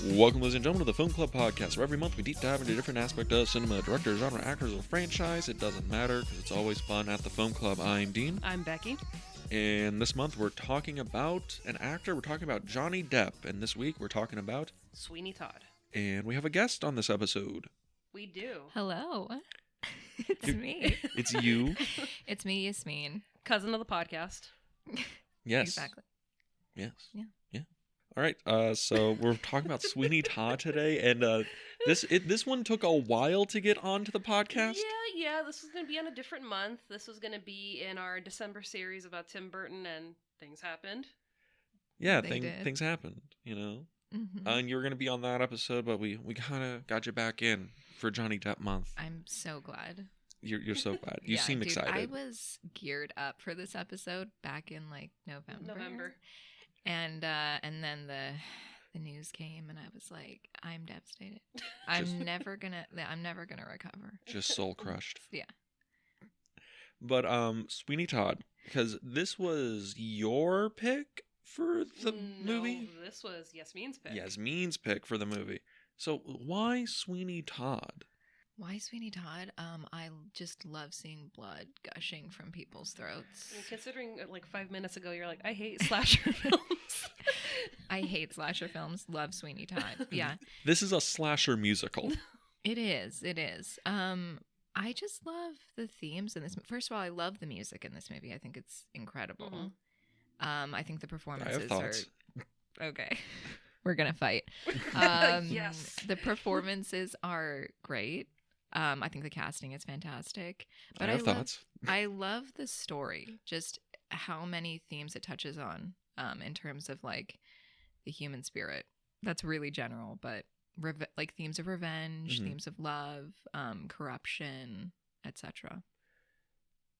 Welcome, ladies and gentlemen, to the Film Club Podcast, where every month we deep dive into a different aspect of cinema, director, genre, actors, or franchise. It doesn't matter, because it's always fun at the Film Club. I'm Dean. I'm Becky. And this month we're talking about an actor. We're talking about Johnny Depp. And this week we're talking about Sweeney Todd. And we have a guest on this episode. We do. Hello. It's me. It's you. It's me, Yasmin. Cousin of the podcast. Yes. Exactly. Yes. Yeah. All right. So we're talking about Sweeney Todd today, and this one took a while to get onto the podcast. Yeah. This was going to be on a different month. This was going to be in our December series about Tim Burton, and things happened. Yeah, They did. things happened, you know. Mm-hmm. And you were going to be on that episode, but we kind of got you back in for Johnny Depp month. I'm so glad. You're so glad. You Yeah, seem dude, excited. I was geared up for this episode back in like November. And then the news came, and I was like, I'm devastated. I'm never gonna recover. Just soul crushed. Yeah. But Sweeney Todd, because this was your pick for the movie? This was Yasmin's pick. Yasmin's pick for the movie. So why Sweeney Todd? Why Sweeney Todd? I just love seeing blood gushing from people's throats. And considering like 5 minutes ago, you're like, I hate slasher films. I hate slasher films. Love Sweeney Todd. Yeah. This is a slasher musical. It is. I just love the themes in this. First of all, I love the music in this movie. I think it's incredible. Mhm. I think the I performances have thoughts. are okay. We're gonna fight. Yes. The performances are great. I think the casting is fantastic. But I have thoughts. I love the story. Just how many themes it touches on. In terms of like the human spirit. That's really general, but like themes of revenge, Mhm. themes of love, corruption, etc.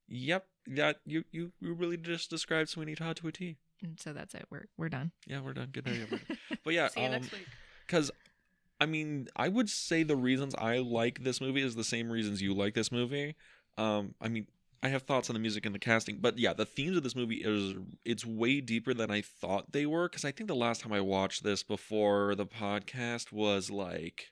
Yep. That you really just described Sweeney Todd to a T. And so that's it. We're done. Yeah, we're done. Good night, everybody. But yeah, See you next week. because I mean, I would say the reasons I like this movie is the same reasons you like this movie. I mean, I have thoughts on the music and the casting, but yeah, the themes of this movie it's way deeper than I thought they were. Because I think the last time I watched this before the podcast was like,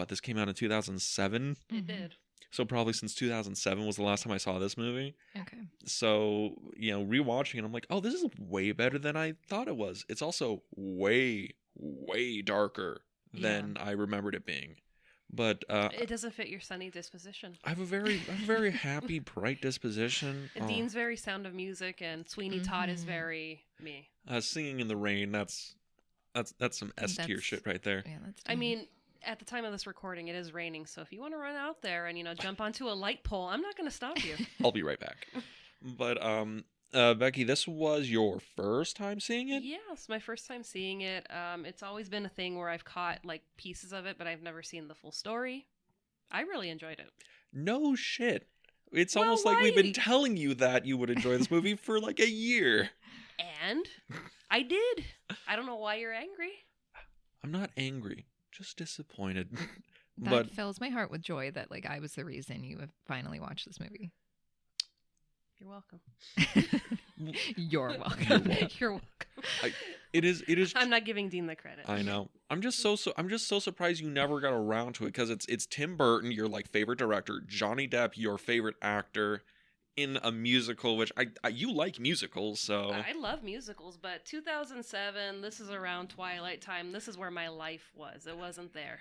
this came out in 2007. It did. So probably since 2007 was the last time I saw this movie. Okay. So, rewatching it, I'm like, oh, this is way better than I thought it was. It's also way, way darker than I remembered it being. But It doesn't fit your sunny disposition. I have a very happy, bright disposition. Dean's very Sound of Music, and Sweeney Todd is very me. Singing in the rain, that's some S tier That's- shit right there. Yeah, that's. I mean, at the time of this recording, it is raining, so if you want to run out there and jump onto a light pole, I'm not going to stop you. I'll be right back. But Becky, this was your first time seeing it? Yeah, it's my first time seeing it. It's always been a thing where I've caught like pieces of it, but I've never seen the full story. I really enjoyed it. No shit. It's Well, almost like we've been why? telling you that you would enjoy this movie for like a year. And I did. I don't know why you're angry. I'm not angry, just disappointed. that but fills my heart with joy that like I was the reason you have finally watched this movie. You're welcome. You're welcome. You're welcome. You're welcome. it is. I'm not giving Dean the credit. I know. I'm just so surprised you never got around to it, because it's Tim Burton, your like favorite director, Johnny Depp, your favorite actor, in a musical, which you like musicals, so I love musicals, but 2007, this is around Twilight time. This is where my life was. It wasn't there.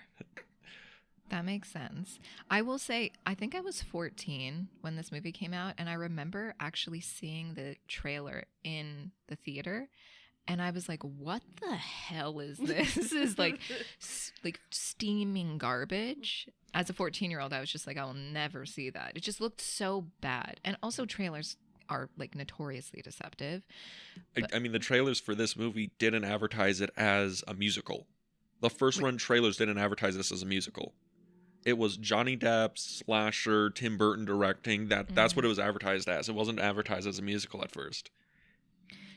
That makes sense. I will say, I think I was 14 when this movie came out, and I remember actually seeing the trailer in the theater, and I was like, what the hell is this? This is like steaming garbage. As a 14-year-old, I was just like, I will never see that. It just looked so bad. And also trailers are like notoriously deceptive. I mean, the trailers for this movie didn't advertise it as a musical. The first run trailers didn't advertise this as a musical. It was Johnny Depp, slasher, Tim Burton directing. That's what it was advertised as. It wasn't advertised as a musical at first.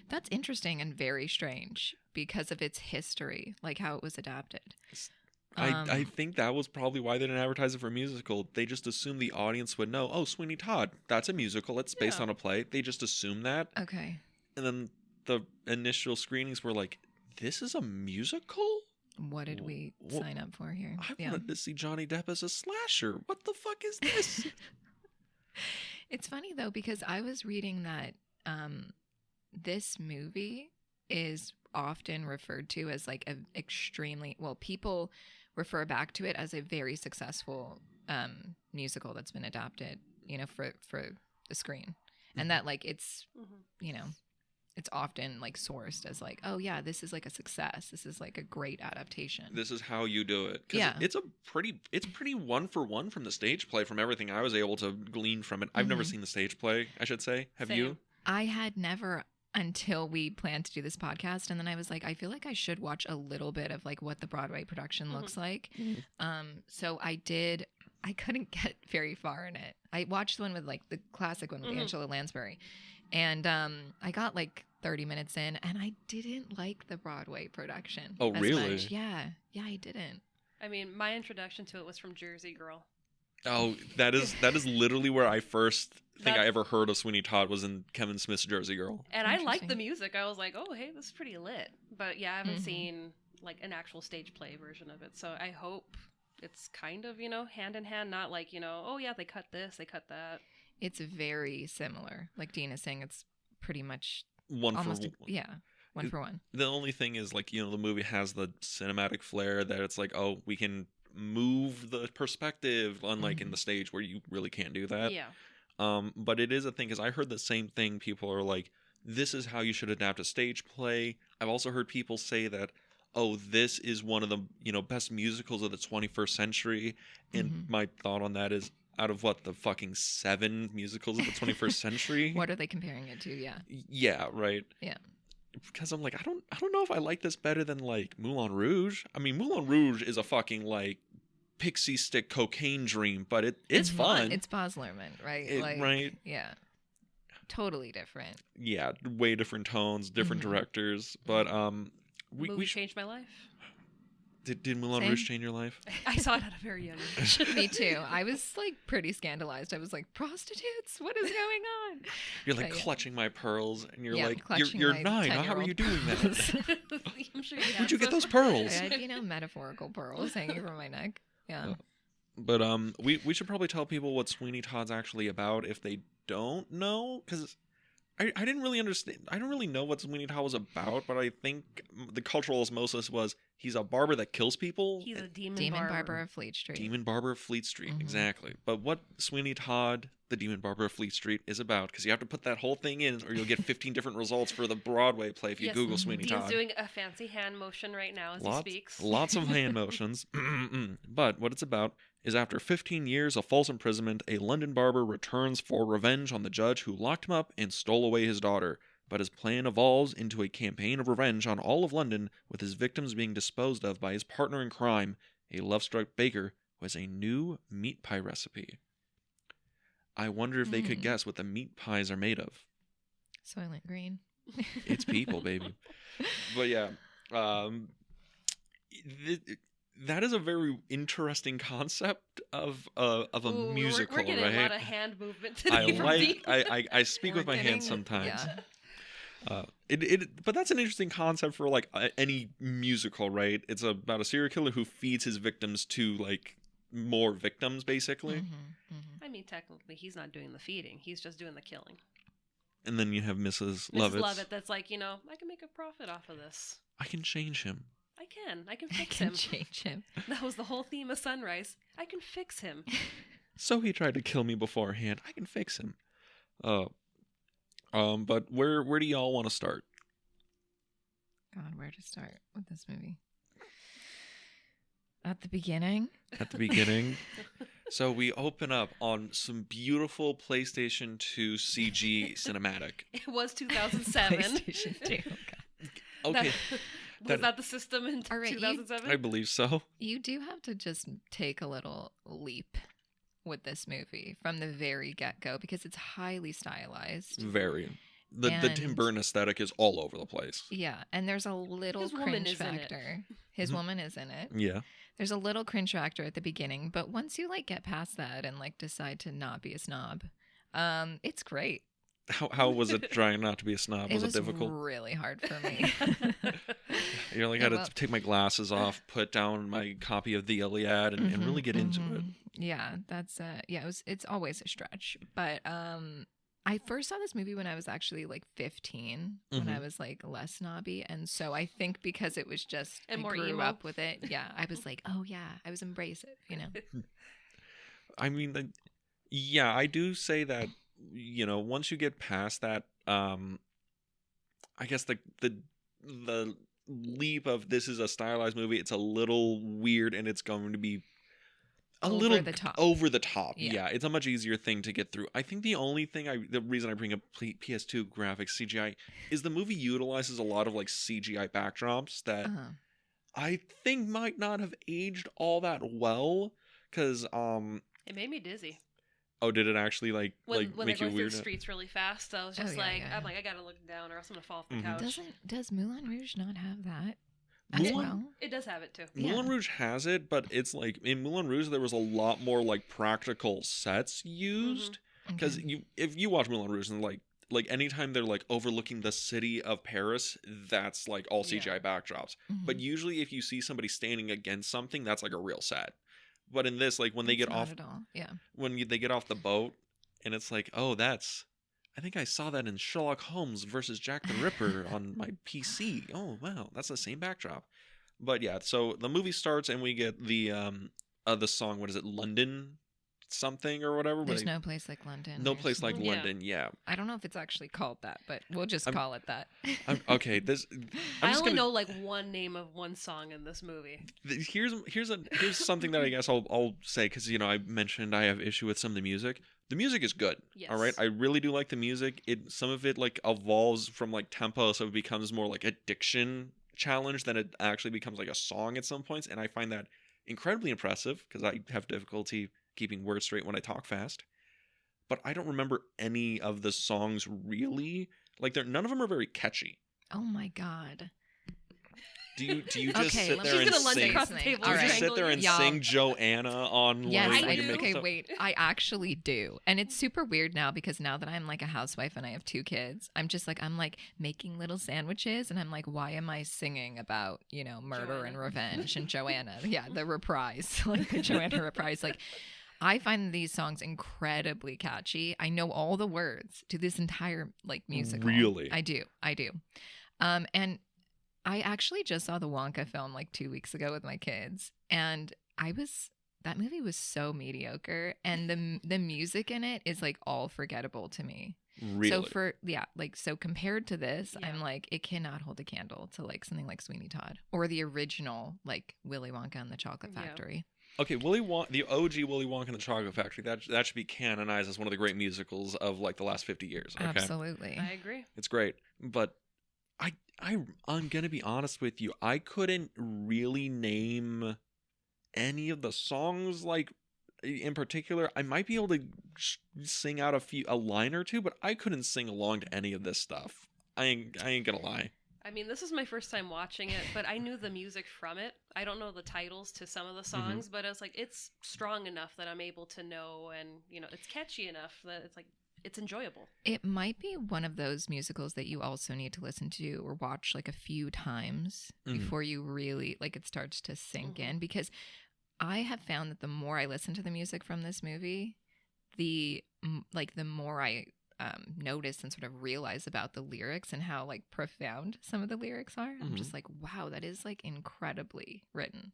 That's interesting and very strange because of its history, like how it was adapted. I think that was probably why they didn't advertise it for a musical. They just assumed the audience would know, oh, Sweeney Todd, that's a musical. It's based on a play. They just assumed that. Okay. And then the initial screenings were like, this is a musical? What did we sign up for here? I wanted to see Johnny Depp as a slasher. What the fuck is this? It's funny though, because I was reading that this movie is often referred to as like an extremely, well, people refer back to it as a very successful musical that's been adapted, you know, for the screen. And that like it's, you know, it's often like sourced as like, oh yeah, this is like a success. This is like a great adaptation. This is how you do it. 'Cause Yeah. it's pretty one for one from the stage play, from everything I was able to glean from it. I've never seen the stage play, I should say. Have Same. you? I had never, until we planned to do this podcast, and then I was like, I feel like I should watch a little bit of like what the Broadway production looks like. So I did. I couldn't get very far in it. I watched the one with like the classic one with Angela Lansbury, and I got like 30 minutes in, and I didn't like the Broadway production. Oh, as really? much. Yeah, I didn't. I mean, my introduction to it was from Jersey Girl. Oh, that is literally where I first think I That's- ever heard of Sweeney Todd, was in Kevin Smith's Jersey Girl. And I liked the Interesting. music. I was like, oh, hey, this is pretty lit. But yeah, I haven't seen like an actual stage play version of it. So I hope it's kind of, you know, hand in hand, not like, you know, oh yeah, they cut this, they cut that. It's very similar. Like Dean is saying, it's pretty much One almost for one. one for one. The only thing is, like, you know, the movie has the cinematic flair that it's like, oh, we can move the perspective, unlike in the stage where you really can't do that. Yeah. But it is a thing, because I heard the same thing. People are like, this is how you should adapt a stage play. I've also heard people say that, oh, this is one of the, you know, best musicals of the 21st century. And my thought on that is, out of what, the fucking 7 musicals of the 21st century? What are they comparing it to? Yeah. Yeah, right. Yeah. Because I'm like, I don't know if I like this better than like Moulin Rouge. I mean, Moulin Rouge is a fucking like pixie stick cocaine dream, but it's fun. It's Baz Luhrmann, right? Right. Yeah. Totally different. Yeah, way different tones, different directors. But Movie changed my life. Did Moulin Same. Rouge change your life? I saw it at a very young age. Me too. I was like pretty scandalized. I was like, prostitutes? What is going on? You're like But, yeah. clutching my pearls, and you're Yeah, like, clutching you're my 9. How are you 10-year-old doing that? pearls. I'm sure Where'd you get those pearls? I had, you know, metaphorical pearls hanging from my neck. Yeah. But we should probably tell people what Sweeney Todd's actually about if they don't know, because I didn't really understand. I don't really know what Sweeney Todd was about, but I think the cultural osmosis was he's a barber that kills people. He's a demon, Demon barber. Barber of Fleet Street. Demon Barber of Fleet Street, exactly. But what Sweeney Todd, the Demon Barber of Fleet Street, is about, because you have to put that whole thing in, or you'll get 15 different results for the Broadway play if you Yes, Google Sweeney Dean's Todd. doing a fancy hand motion right now as he speaks. Lots of hand motions. But what it's about is, after 15 years of false imprisonment, a London barber returns for revenge on the judge who locked him up and stole away his daughter. But his plan evolves into a campaign of revenge on all of London, with his victims being disposed of by his partner in crime, a love-struck baker who has a new meat pie recipe. I wonder if they could guess what the meat pies are made of. Soylent Green. It's people, baby. But yeah, that is a very interesting concept of a Ooh, musical, we're getting right? a lot of hand movement today. I speak with my hands sometimes. Yeah. But that's an interesting concept for like any musical, right? It's about a serial killer who feeds his victims to like more victims, basically. I mean, technically, he's not doing the feeding. He's just doing the killing. And then you have Mrs. Mrs. Lovett. Lovett, that's like, you know, I can make a profit off of this. I can change him. I can I fix can him. change him. That was the whole theme of Sunrise. I can fix him. So he tried to kill me beforehand. I can fix him. But where do y'all want to start? God, where to start with this movie? At the beginning. At the beginning. So we open up on some beautiful PlayStation 2 CG cinematic. It was 2007. PlayStation 2. Oh, God. Okay, Was that the system in All right, you- 2007? I believe so. You do have to just take a little leap with this movie from the very get-go, because it's highly stylized. Very. The And- Tim Burton aesthetic is all over the place. Yeah, and there's a little His woman cringe is in it. factor. His woman is in it. Yeah. There's a little cringe factor at the beginning, but once you like get past that and like decide to not be a snob, it's great. How was it trying not to be a snob? Was it was difficult? really hard for me. You're like, I had to take my glasses off, put down my copy of the Iliad, and really get into it. Yeah, that's it's always a stretch. But I first saw this movie when I was actually like 15, when I was like less snobby, and so I think because it was just and I more grew emo. up with it. Yeah, I was like, oh yeah, I was abrasive, you know. I mean, yeah, I do say that, you know, once you get past that, I guess the leap of this is a stylized movie, it's a little weird and it's going to be Over the top. Over the top. Yeah. Yeah, it's a much easier thing to get through. I think the reason I bring up PS2 graphics CGI is the movie utilizes a lot of like CGI backdrops that I think might not have aged all that well, because it made me dizzy. Oh, did it actually when make they're you going through weird? the streets really fast, I was just I gotta look down or else I'm gonna fall off the couch. Does Moulin Rouge not have that as well? It does have it too. Moulin Rouge has it, but it's like in Moulin Rouge there was a lot more like practical sets used, because if you watch Moulin Rouge and like anytime they're like overlooking the city of Paris, that's like all CGI backdrops. But usually if you see somebody standing against something, that's like a real set. But in this, like when they get off, they get off the boat, and it's like, oh, I think I saw that in Sherlock Holmes versus Jack the Ripper on my PC. Oh wow, that's the same backdrop. But yeah, so the movie starts and we get the song. What is it? London something or whatever. There's no place like London. No place like London. Yeah. I don't know if it's actually called that, but we'll just call it that. Okay. I only know like one name of one song in this movie. Here's something that I guess I'll say, because you know I mentioned I have issue with some of the music. The music is good. Yes. All right. I really do like the music. Some of it like evolves from like tempo, so it becomes more like a diction challenge than it actually becomes like a song at some points, and I find that incredibly impressive because I have difficulty keeping words straight when I talk fast. But I don't remember any of the songs really. Like none of them are very catchy. Oh my god. Do you just sit there and sing? Sit there and sing Joanna on? Yes, I do. Okay, wait. I actually do, and it's super weird now because now that I'm like a housewife and I have 2 kids, I'm like making little sandwiches, and I'm like, why am I singing about murder Joanna. and revenge and Joanna? Yeah, the reprise, like the Joanna reprise, like. I find these songs incredibly catchy. I know all the words to this entire like musical. Really? I do. And I actually just saw the Wonka film like 2 weeks ago with my kids, and that movie was so mediocre, and the music in it is like all forgettable to me. Really? So compared to this, I'm like, it cannot hold a candle to like something like Sweeney Todd or the original like Willy Wonka and the Chocolate Factory. Okay, the OG Willy Wonka and the Chocolate Factory, that should be canonized as one of the great musicals of like the last 50 years. Okay? Absolutely. I agree. It's great. But I'm going to be honest with you. I couldn't really name any of the songs like in particular. I might be able to sing out a line or two, but I couldn't sing along to any of this stuff. I ain't going to lie. I mean, this is my first time watching it, but I knew the music from it. I don't know the titles to some of the songs, but I was like, it's strong enough that I'm able to know, and it's catchy enough that it's like it's enjoyable. It might be one of those musicals that you also need to listen to or watch like a few times before you really like it starts to sink in, because I have found that the more I listen to the music from this movie, the more I notice and sort of realize about the lyrics and how like profound some of the lyrics are. I'm just like, wow, that is like incredibly written.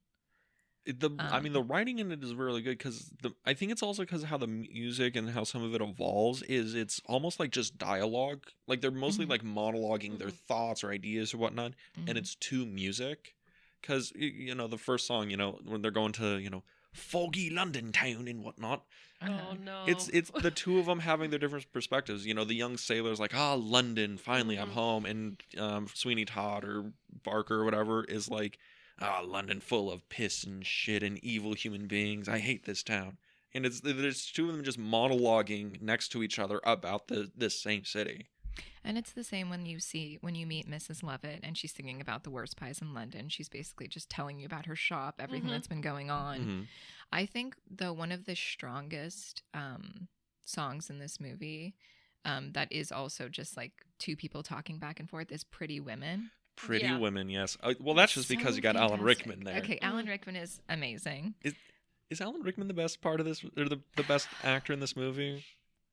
I mean, the writing in it is really good because I think it's also because of how the music and how some of it evolves it's almost like just dialogue. Like they're mostly like monologuing their thoughts or ideas or whatnot, and it's to music. Because the first song, when they're going to foggy London town and whatnot. Oh no! It's the two of them having their different perspectives. The young sailor's like, London, finally I'm home, and Sweeney Todd or Barker or whatever is like, London full of piss and shit and evil human beings. I hate this town. And there's two of them just monologuing next to each other about this same city. And it's the same when you meet Mrs. Lovett and she's singing about the worst pies in London. She's basically just telling you about her shop, everything that's been going on. I think, though, one of the strongest songs in this movie that is also just like 2 people talking back and forth is Pretty Women. Pretty Yeah. Women, yes. Well, that's just So because you got Alan fantastic. Rickman there. Okay, Alan Rickman is amazing. Is Alan Rickman the best part of this, or the best actor in this movie?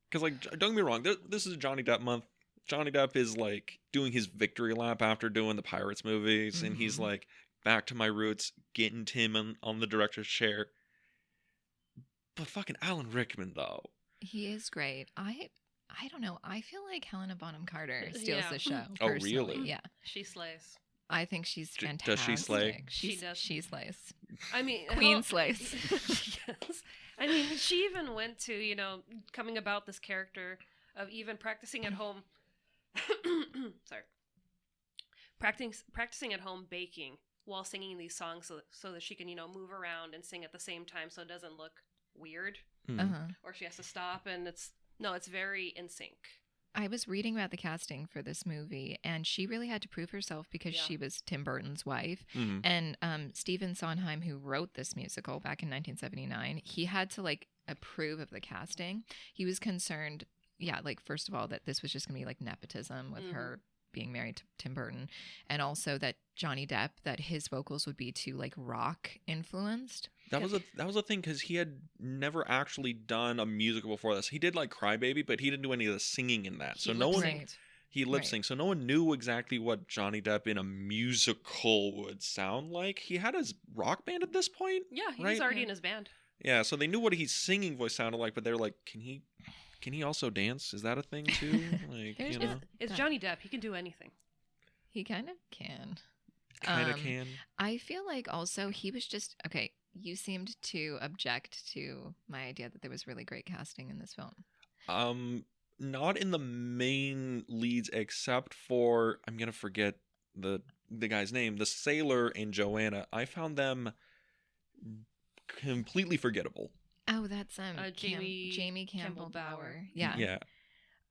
Because, like, don't get me wrong, this is Johnny Depp month. Johnny Depp is, like, doing his victory lap after doing the Pirates movies, and he's Mhm. like, back to my roots, getting Tim on the director's chair. But fucking Alan Rickman, though. He is great. I don't know. I feel like Helena Bonham Carter steals Yeah. the show. Oh, Personally. really? Yeah. She slays. I think she's Does fantastic. she slay? She does. She slays. I mean, Queen slays. Yes. I mean, she even went to, coming about this character of even practicing at home. Sorry. Practicing at home baking while singing these songs so that she can, move around and sing at the same time so it doesn't look weird Hmm. Uh-huh. or she has to stop, and it's very in sync. I was reading about the casting for this movie, and she really had to prove herself because Yeah. she was Tim Burton's wife. Mhm. And Stephen Sondheim, who wrote this musical back in 1979, he had to approve of the casting. He was concerned, first of all, that this was just gonna be like nepotism with her being married to Tim Burton, and also that Johnny Depp, that his vocals would be too rock influenced. That was a thing, because he had never actually done a musical before this. He did Crybaby, but he didn't do any of the singing in that. So He no one lip-synced. he lip synced. So no one knew exactly what Johnny Depp in a musical would sound like. He had his rock band at this point. Yeah, he Right? was already Yeah. in his band. Yeah, so they knew what his singing voice sounded like, but they were like, can he also dance? Is that a thing too? There's You know, It's Johnny Depp. He can do anything. He kind of can. kind of um, can. I feel like also he was just okay. You seemed to object to my idea that there was really great casting in this film. Not in the main leads, except for, I'm gonna forget the guy's name, the sailor and Joanna. I found them completely forgettable. Oh, that's Jamie Campbell Campbell Bower. Bower. Yeah. Yeah.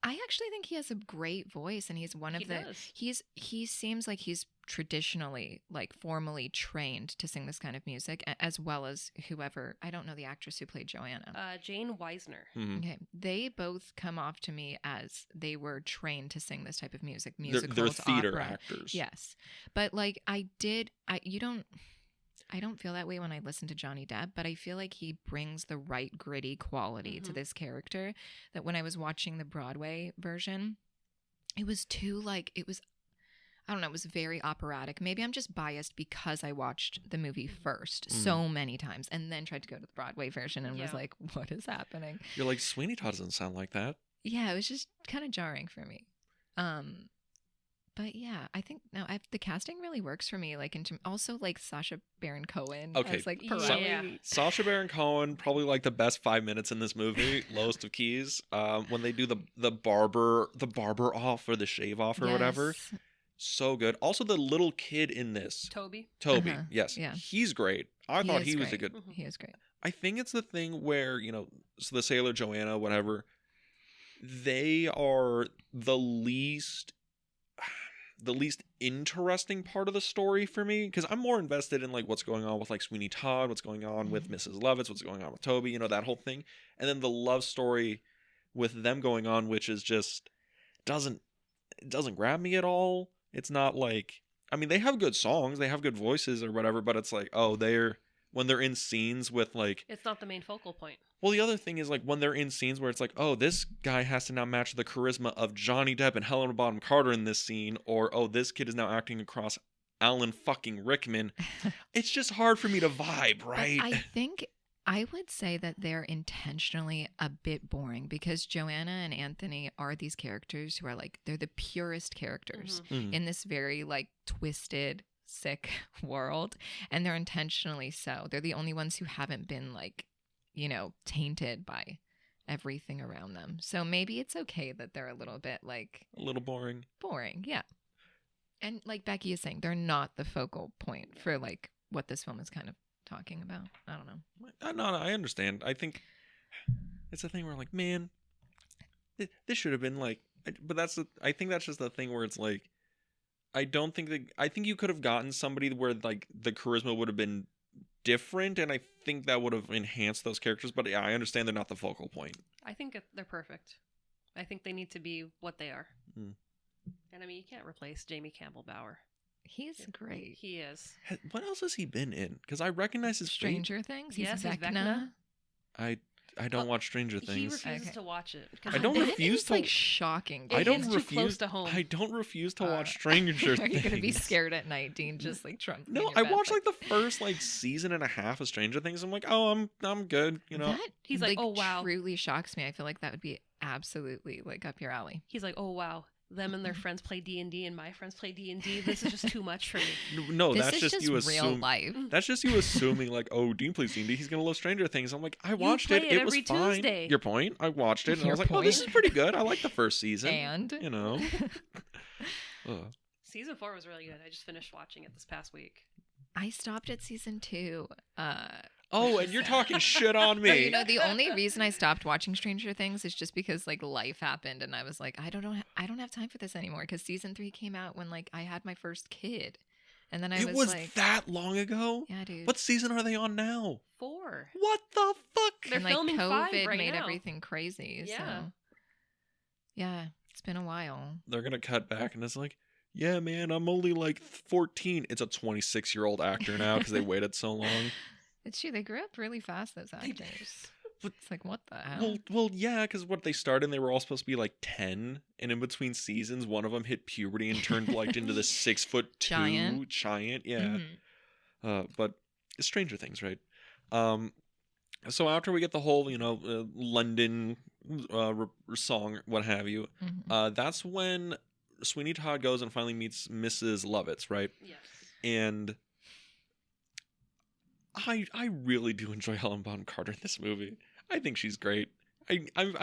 I actually think he has a great voice, and he's one of He does. he seems like he's traditionally formally trained to sing this kind of music, as well as whoever, I don't know the actress who played Joanna. Jane Weisner. Mhm. Okay, they both come off to me as they were trained to sing this type of music, They're musicals, theater opera. actors. Yes, but I don't feel that way when I listen to Johnny Depp, but I feel like he brings the right gritty quality to Mhm. this character. That when I was watching the Broadway version, it was too I don't know, it was very operatic. Maybe I'm just biased because I watched the movie first so many times and then tried to go to the Broadway version and was Yeah. like, what is happening? You're like, Sweeney Todd doesn't sound like that. Yeah, it was just kind of jarring for me. But yeah, I think the casting really works for me. Also Sacha Baron Cohen Okay, as Yeah. Pirelli. Sacha Baron Cohen, probably the best 5 minutes in this movie, lowest of keys. When they do the barber off or the shave off or whatever, Yes. so good. Also, the little kid in this, Toby. Toby, Uh-huh, yes, yeah. he's great. I thought he was a great. good. He is great. I think it's the thing where so the sailor Joanna, whatever, they are the least interesting part of the story for me, because I'm more invested in what's going on with Sweeney Todd, what's going on with Mrs. Lovett, what's going on with Toby, that whole thing, and then the love story with them going on, which is just doesn't grab me at all. It's not they have good songs, they have good voices or whatever, but it's when they're in scenes with It's not the main focal point. well, the other thing is when they're in scenes where it's oh, this guy has to now match the charisma of Johnny Depp and Helena Bonham Carter in this scene, or oh, this kid is now acting across Alan fucking Rickman. It's just hard for me to vibe, right? But I think I would say that they're intentionally a bit boring because Joanna and Anthony are these characters who are they're the purest characters Mhm. in this very twisted, sick world, and they're intentionally so. They're the only ones who haven't been tainted by everything around them. So maybe it's okay that they're a little bit A little boring. boring, yeah. And like Becky is saying, they're not the focal point for what this film is kind of talking about. I don't know. No, I understand. I think it's a thing where man, this should have been but I think that's just the thing where it's I think you could have gotten somebody where the charisma would have been different, and I think that would have enhanced those characters, but yeah, I understand they're not the focal point. I think they're perfect. I think they need to be what they are. Mm. And you can't replace Jamie Campbell Bower. He's great. He is. What else has he been in? Because I recognize his face. Stranger Things. He's Yes, he's Vecna. I don't watch Stranger He Things. refuses Okay. to watch it. I don't That refuse is, to- like shocking. It I don't hits too refuse. close to home. I don't refuse to Uh, watch Stranger Are Things. you gonna be scared at night, Dean? Just like Trump. No, I watched like the first like season and a half of Stranger Things. I'm like, oh, I'm good. You know, That He's like, "Oh, wow." truly shocks me. I feel like that would be absolutely like up your alley. He's like, oh wow, them and their friends play D&D, and my friends play D&D. This is just too much for me. no, This that's is just you real assume. life. That's just you assuming like, oh, Dean plays D&D. He's gonna love Stranger Things. I'm like, I watched play it. it It was every fine. Tuesday. Your point. I watched it, and I Your was like, oh, this point. is pretty good. I like the first season. And You know. Ugh. Season 4 was really good. I just finished watching it this past week. I stopped at season 2. Oh, and you're talking shit on No, me. you know, the only reason I stopped watching Stranger Things is just because like life happened, and I was like, I don't have time for this anymore. Because season 3 came out when like I had my first kid, and then I It was was like, that long ago. yeah, dude. What season are they on now? 4. What the fuck? They're and like filming 5 COVID right made now. everything crazy. Yeah. So yeah, it's been a while. They're gonna cut back, and it's like, yeah, man, I'm only like 14. It's a 26-year-old actor now because they waited so long. It's true. They grew up really fast. Those They did. actors. But- It's like what the hell? Well, yeah, because what they started, they were all supposed to be like 10, and in between seasons, one of them hit puberty and turned like into the 6'2" giant. Yeah, Mhm. but it's Stranger Things, right? So after we get the whole, London song, what have you, Mhm. that's when Sweeney Todd goes and finally meets Mrs. Lovett, right? Yes. And I really do enjoy Helen Bonham Carter in this movie. I think she's great. I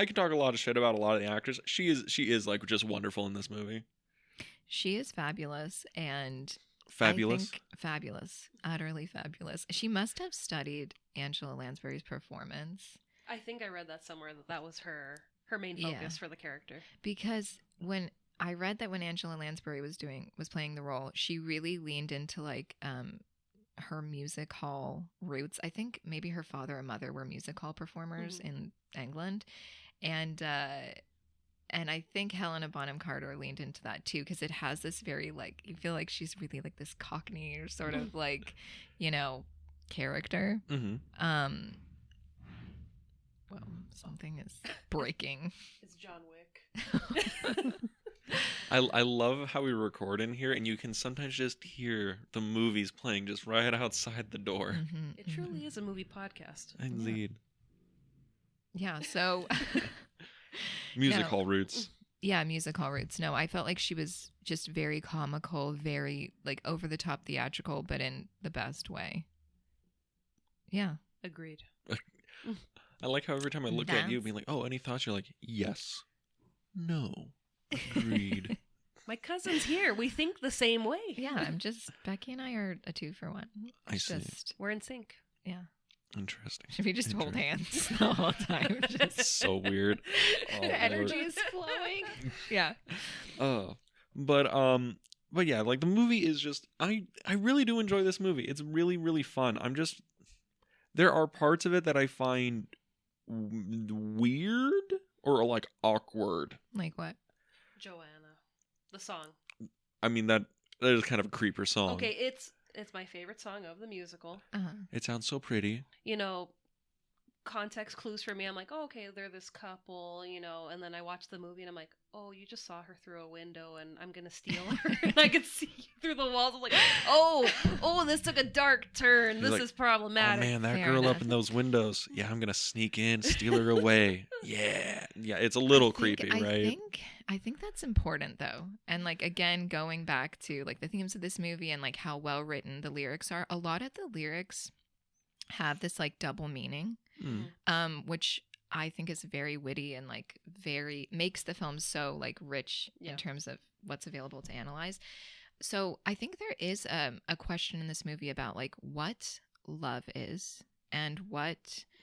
can talk a lot of shit about a lot of the actors. She is like just wonderful in this movie. She is fabulous, and Fabulous. I think fabulous, utterly fabulous. She must have studied Angela Lansbury's performance, I think I read that somewhere that was her main Yeah. focus for the character. because when I read that when Angela Lansbury was playing the role, she really leaned into like her music hall roots. I think maybe her father and mother were music hall performers in England, and I think Helena Bonham Carter leaned into that too, because it has this very like, you feel like she's really like this Cockney or sort of like, character. Mm-hmm. Well, something is breaking. It's John Wick. I love how we record in here, and you can sometimes just hear the movies playing just right outside the door. Mhm, It truly is a movie podcast. Indeed. Yeah. So Music No. hall roots. yeah, music hall roots. No, I felt like she was just very comical, very like over the top theatrical, but in the best way. Yeah. Agreed. I like how every time I look at you, That's- being like, "Oh, any thoughts?" You're like, "Yes, no, agreed." My cousin's here. We think the same way. Yeah, I'm just Becky and I are a 2-for-1. I It's see. just We're in sync. Interesting. should we just hold Interesting. hands the whole time? Just So weird. Oh, the energy Lord. is flowing. Yeah. But yeah, like the movie is just I really do enjoy this movie. It's really, really fun. There are parts of it that I find weird or like awkward. Like what? Joanna. The song. I mean that is kind of a creeper song. Okay, it's my favorite song of the musical. Uh-huh. It sounds so pretty. Context clues for me. I'm like, oh, okay, they're this couple, and then I watch the movie and I'm like, oh, you just saw her through a window and I'm gonna steal her and I could see you through the walls. I'm like, oh, this took a dark turn. You're This like, is problematic. Oh man, that Fair girl enough. up in those windows. Yeah, I'm gonna sneak in, steal her away. Yeah, it's a little creepy, right? I think that's important though. And like again, going back to like the themes of this movie and like how well written the lyrics are, a lot of the lyrics have this like double meaning, which I think is very witty and like very makes the film so like rich Yeah. in terms of what's available to analyze. So I think there is a question in this movie about like what love is and what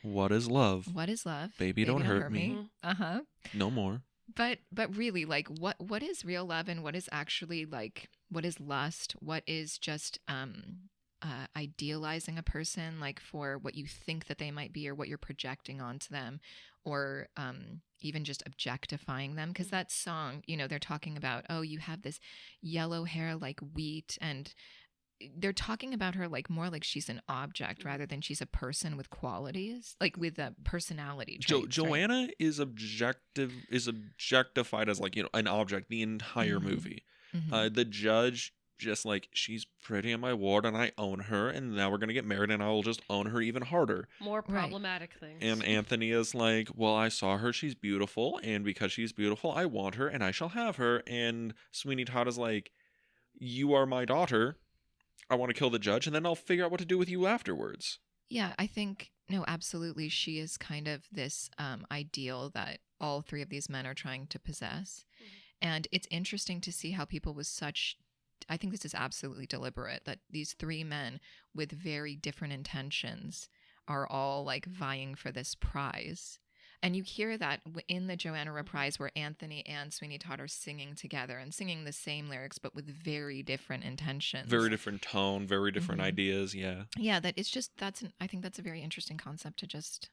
is love? is love. Baby, don't hurt me. Mhm. Uh-huh. No more. But really, like, what is real love and what is actually like, what is lust? What is just idealizing a person, like for what you think that they might be or what you're projecting onto them, or even just objectifying them. Because that song, you know, they're talking about, oh, you have this yellow hair like wheat, and they're talking about her like more like she's an object rather than she's a person with qualities, like with a personality traits, Joanna right? is objectified as like, you know, an object the entire movie. The judge just like, she's pretty in my ward and I own her, and now we're gonna get married and I'll just own her even harder. More problematic things. And Anthony is like, well, I saw her, she's beautiful, and because she's beautiful I want her and I shall have her. And Sweeney Todd is like, you are my daughter, I want to kill the judge, and then I'll figure out what to do with you afterwards. Yeah, I think, no, absolutely. She is kind of this ideal that all three of these men are trying to possess. And it's interesting to see how people with such, I think this is absolutely deliberate, that these three men with very different intentions are all like vying for this prize. And you hear that in the Joanna reprise where Anthony and Sweeney Todd are singing together and singing the same lyrics, but with very different intentions. Very different tone, very different ideas, yeah. Yeah, that it's just, I think that's a very interesting concept to just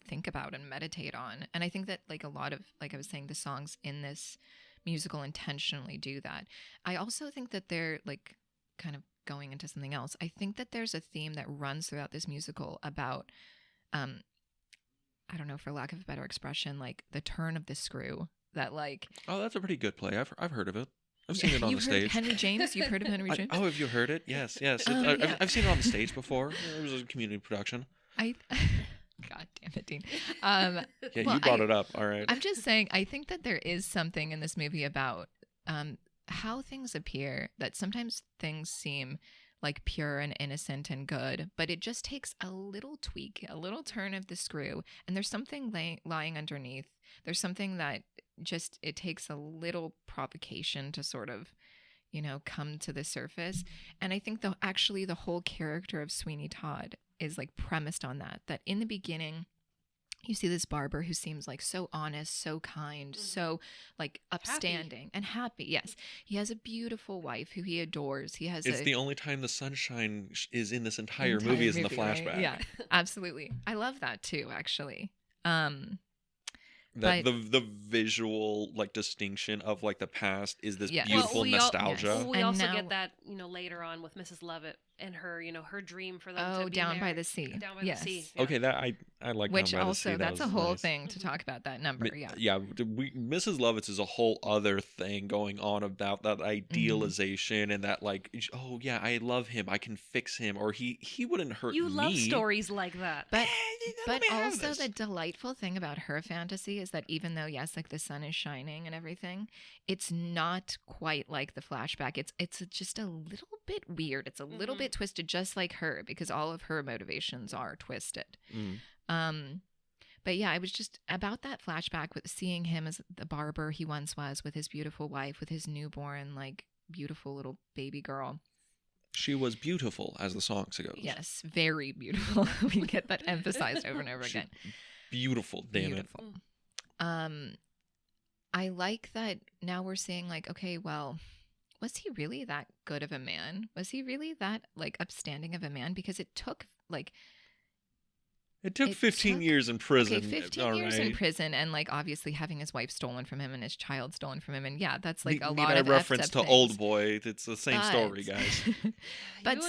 think about and meditate on. And I think that like a lot of, like I was saying, the songs in this musical intentionally do that. I also think that they're like kind of going into something else. I think that there's a theme that runs throughout this musical about, I don't know, for lack of a better expression, like the turn of the screw. That like, oh, that's a pretty good play. I've heard of it. I've seen it on the stage. Henry James, you've heard of Henry James? Oh, have you heard it? Yes. Yeah. I've seen it on the stage before. It was a community production. God damn it, Dean. Yeah, well, you brought it up. All right. I'm just saying, I think that there is something in this movie about how things appear, that sometimes things seem like pure and innocent and good, but it just takes a little tweak, a little turn of the screw, and there's something lying underneath. There's something that just, it takes a little provocation to sort of, you know, come to the surface. And I think actually the whole character of Sweeney Todd is like premised on that in the beginning, you see this Barber who seems like so honest, so kind, so like upstanding and happy. Yes. He has a beautiful wife who he adores. It's the only time the sunshine is in this entire movie is in the flashback. Right? Yeah, absolutely. I love that too, actually. The visual like distinction of like the past is this beautiful nostalgia. We also get that, you know, later on with Mrs. Lovett and her, you know, her dream for them to be down married. by the sea. Down by the sea. Yeah. Okay, that I like. Which Down by also the sea. That's a whole nice. thing to talk about, that number. Yeah. Yeah. Mrs. Lovett's is a whole other thing going on about that idealization and that like, oh yeah, I love him, I can fix him, or he wouldn't hurt me. You love stories like that. But also the delightful thing about her fantasy is that even though yes, like the sun is shining and everything, it's not quite like the flashback. It's just a little bit weird. It's a little bit twisted, just like her, because all of her motivations are twisted. But yeah, I was just about that flashback with seeing him as the Barber he once was, with his beautiful wife, with his newborn, like beautiful little baby girl. She was beautiful, as the song goes. Yes, very beautiful. We get that emphasized over and over again. Beautiful, damn beautiful. It. I like that now we're saying like, okay, well, was he really that good of a man? Was he really that like upstanding of a man? Because it took 15 years in prison. Okay, 15 years in prison, and like obviously having his wife stolen from him and his child stolen from him, and yeah, that's like a lot of reference to things. Old Boy. It's the same story, guys.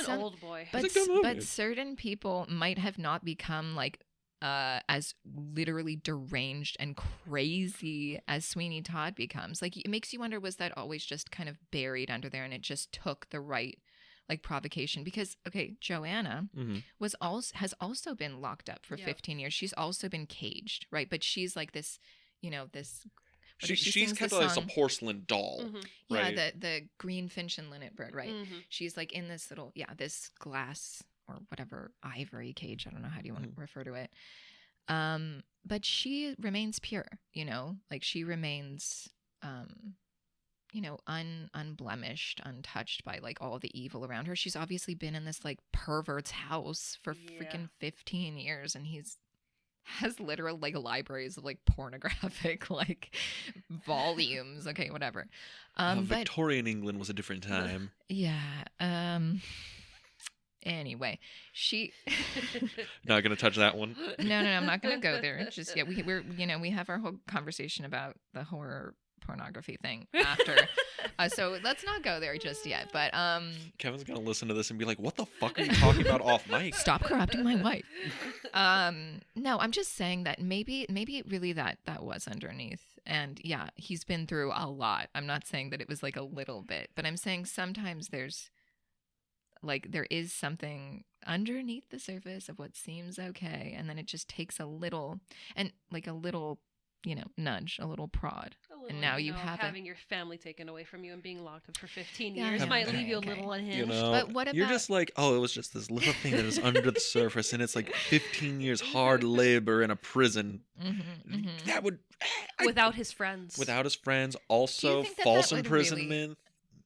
Old Boy. But certain people might have not become like as literally deranged and crazy as Sweeney Todd becomes. Like it makes you wonder, was that always just kind of buried under there, and it just took the right like provocation? Because okay, Joanna has also been locked up for 15 years. She's also been caged, right? But she's like this, you know, this. She's kind of like a porcelain doll, right? Yeah, the green finch and linnet bird, right? She's like in this little, this glass or whatever ivory cage. I don't know how do you want to refer to it. But she remains pure, you know, like she remains, you know, unblemished, untouched by like all the evil around her. She's obviously been in this like pervert's house for freaking 15 years, and has literal like libraries of like pornographic like volumes. Okay, whatever. Victorian England was a different time. Yeah. Anyway, she. Not gonna touch that one. No, I'm not gonna go there. It's just we're we have our whole conversation about the horror pornography thing after, so let's not go there just yet. But Kevin's gonna listen to this and be like, "What the fuck are you talking about off mic?" Stop corrupting my wife. No, I'm just saying that maybe really that was underneath. And yeah, he's been through a lot. I'm not saying that it was like a little bit, but I'm saying sometimes there's like there is something underneath the surface of what seems okay, and then it just takes a little nudge, a little prod. And now you have having your family taken away from you and being locked up for 15 Yeah, years yeah, might okay, leave you okay. a little unhinged. You know, But what you're about- just like, oh, it was just this little thing that is under the surface, and it's like 15 years hard labor in a prison. That would Without his friends. without his friends, also think that false that would imprisonment,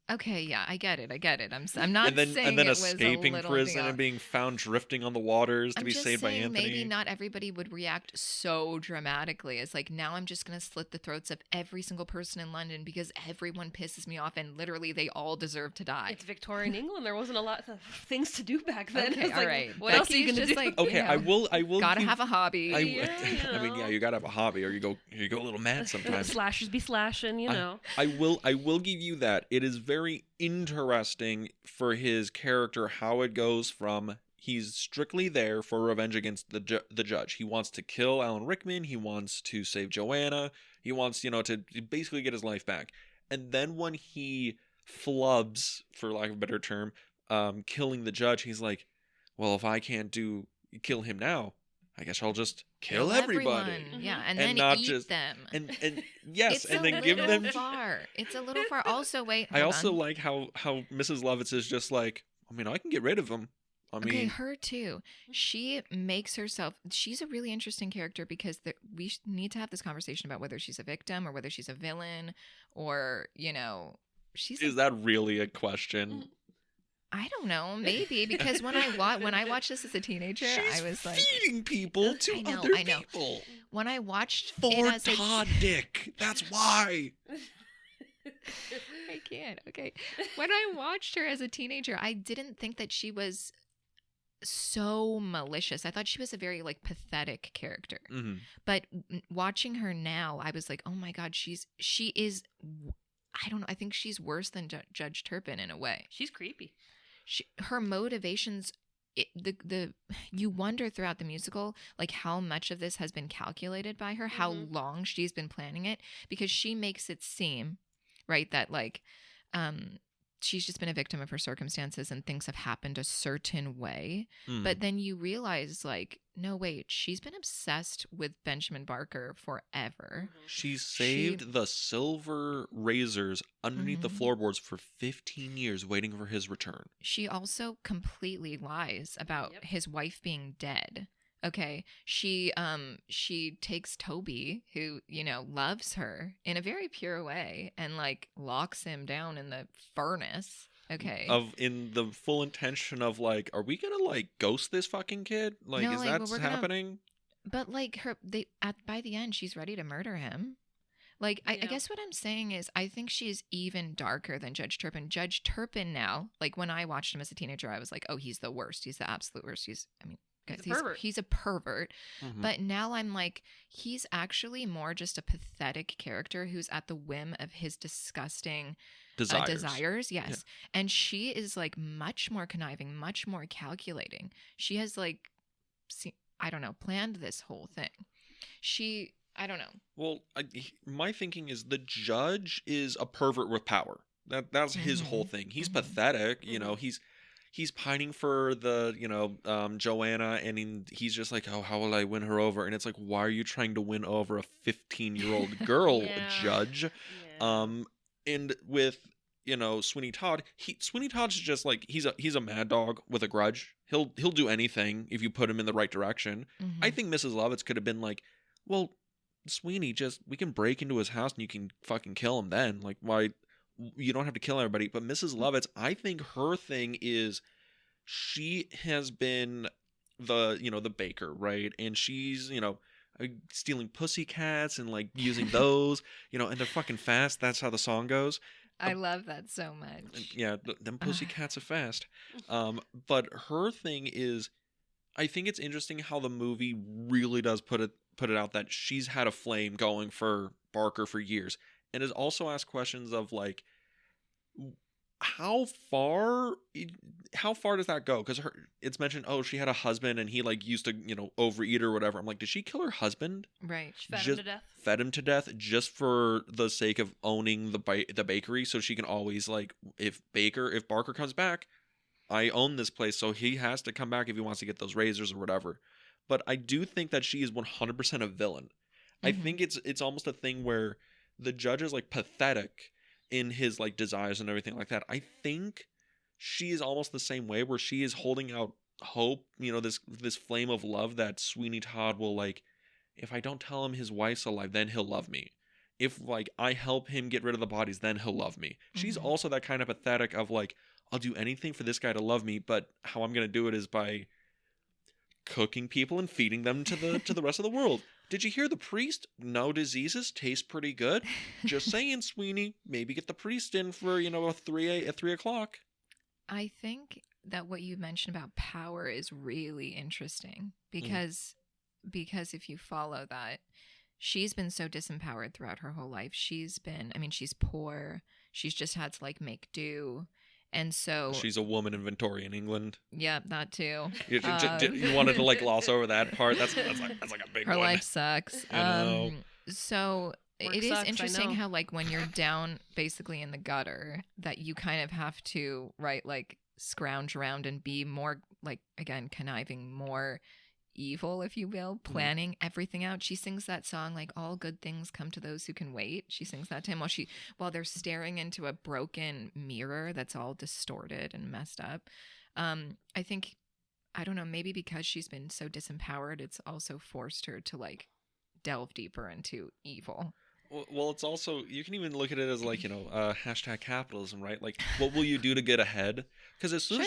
Okay, yeah, I get it. I'm not and then saying it was escaping a little prison beyond. and being found drifting on the waters to I'm be just saved by saying Anthony. maybe not everybody would react so dramatically. It's like, now I'm just going to slit the throats of every single person in London because everyone pisses me off and literally they all deserve to die. It's Victorian England. There wasn't a lot of things to do back then. Okay, It's all like, right. What But else are you he's going to just do? like, Okay, you know, I will gotta give- have a hobby. I Yeah, mean, yeah, you gotta have a hobby, or you go a little mad sometimes. Slashers be slashing, you know. I will give you that. It is very interesting for his character how it goes from he's strictly there for revenge against the judge. He wants to kill Alan Rickman. He wants to save Joanna. He wants, to basically get his life back. And then when he flubs, for lack of a better term, killing the judge, he's like, well, if I can't kill him now, I guess I'll just kill everybody. everyone. Yeah, and And then not eat just- them. And yes, It's and a then give little them. far. It's a little far. Also, wait. I hold also on. like how Mrs. Lovett is just like, I mean, I can get rid of him. I mean, Okay, her too. She makes herself. She's a really interesting character because we need to have this conversation about whether she's a victim or whether she's a villain, or she's. is that really a question? I don't know. Maybe because when I watched this as a teenager, She's I was like, feeding people to I know, other I know. people when I watched for it as a Todd Dick. That's why. I can't. Okay. When I watched her as a teenager, I didn't think that she was so malicious. I thought she was a very pathetic character. Mhm. But watching her now, I was like, "Oh my god, she is I don't know. I think she's worse than Judge Turpin in a way. She's creepy. Her motivations you wonder throughout the musical how much of this has been calculated by her, how long she's been planning it, because she makes it seem right that she's just been a victim of her circumstances and things have happened a certain way. But then you realize no, wait, she's been obsessed with Benjamin Barker forever. She saved the silver razors underneath the floorboards for 15 years waiting for his return. She also completely lies about his wife being dead. Okay, she takes Toby, who loves her in a very pure way, and locks him down in the furnace. Okay, In the full intention of are we gonna ghost this fucking kid? No, Is that we're gonna- happening? but by the end, she's ready to murder him. I guess what I'm saying is I think she's even darker than Judge Turpin. Judge Turpin now, when I watched him as a teenager, I was like, oh, he's the worst. He's the absolute worst. He's a pervert. Mhm. But now I'm he's actually more just a pathetic character who's at the whim of his disgusting desires. Yes. Yeah. And she is much more conniving, much more calculating. She has I don't know, planned this whole thing. I don't know. Well, my thinking is the judge is a pervert with power. That's his whole thing. He's pathetic. He's pining for the Joanna, and he's just like, oh, how will I win her over? And it's like, why are you trying to win over a 15-year-old girl, Yeah. judge? Yeah. And with Sweeney Todd, Sweeney Todd's just he's a mad dog with a grudge. He'll do anything if you put him in the right direction. Mhm. I think Mrs. Lovett could have been like, well, Sweeney, we can break into his house and you can fucking kill him then. Why? You don't have to kill everybody. But Mrs. Lovett, I think her thing is she has been the baker, right? And she's, stealing pussycats and using those, and they're fucking fast. That's how the song goes. I love that so much. Yeah, them pussycats are fast. But her thing is, I think it's interesting how the movie really does put it out that she's had a flame going for Barker for years, and has also asked questions of like, how far does that go? Because it's mentioned, oh, she had a husband and he like used to overeat or whatever. I'm like, did she kill her husband? Right. She fed him to death. Fed him to death just for the sake of owning the bakery, so she can always like, if Barker comes back, I own this place, so he has to come back if he wants to get those razors or whatever. But I do think that she is 100% a villain. I think it's almost a thing where the judge is like pathetic in his like desires and everything like that. I think she is almost the same way, where she is holding out hope, this flame of love that Sweeney Todd will like, if I don't tell him his wife's alive, then he'll love me. If like I help him get rid of the bodies, then he'll love me. She's also that kind of pathetic of like, I'll do anything for this guy to love me, but how I'm going to do it is by cooking people and feeding them to the rest of the world. Did you hear the priest? No diseases, taste pretty good. Just saying, Sweeney, maybe get the priest in for, at 3 o'clock. I think that what you mentioned about power is really interesting because if you follow that, she's been so disempowered throughout her whole life. She's poor. She's just had to like make do. And so she's a woman in Victorian England. Yeah, that too. You wanted to like gloss over that part. That's like a big her one. Her life sucks. I know. So Work it is sucks, interesting how like when you're down basically in the gutter, that you kind of have to like scrounge around and be more like, again, conniving, more evil, if you will, planning everything out. She sings that song like, all good things come to those who can wait. She sings that to him while they're staring into a broken mirror that's all distorted and messed up. I think, I don't know, maybe because she's been so disempowered, it's also forced her to like delve deeper into evil. Well, it's also, you can even look at it as like, hashtag capitalism, right? Like, what will you do to get ahead? Because as soon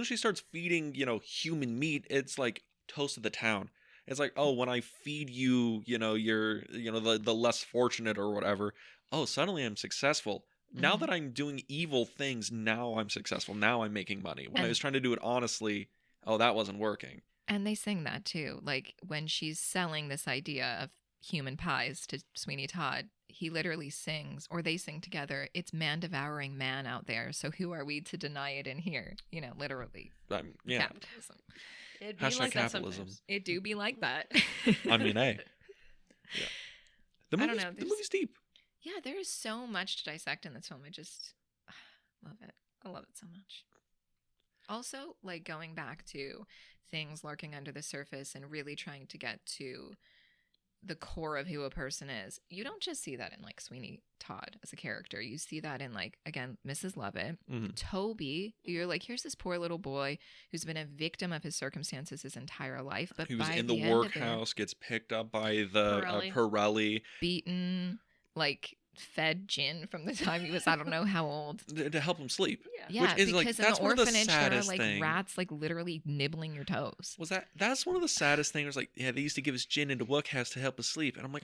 as she starts feeding, human meat, it's like toast of the town. It's like, oh, when I feed you, you're, the less fortunate or whatever, oh, suddenly I'm successful. Now that I'm doing evil things, now I'm successful. Now I'm making money. When I was trying to do it honestly, oh, that wasn't working. And they sing that too. Like when she's selling this idea of human pies to Sweeney Todd, he literally sings, or they sing together, it's man devouring man out there, so who are we to deny it in here? Literally. Yeah. Capitalism. It'd be like capitalism. That sometimes. It do be like that. I mean, hey. Yeah. The movie's deep. Yeah, there is so much to dissect in this film. I just love it. I love it so much. Also, like going back to things lurking under the surface and really trying to get to the core of who a person is. You don't just see that in like Sweeney Todd as a character. You see that in like, again, Mrs. Lovett, Toby. You're like, here's this poor little boy who's been a victim of his circumstances his entire life. But he was by in the the workhouse, gets picked up by the Pirelli, beaten, like fed gin from the time he was, I don't know how old, to help him sleep. Yeah, which is because like, in that's the one of the orphanage there are saddest like thing. rats like literally nibbling your toes. That's one of the saddest things. Like, yeah, they used to give us gin in the workhouse to help us sleep, and I'm like,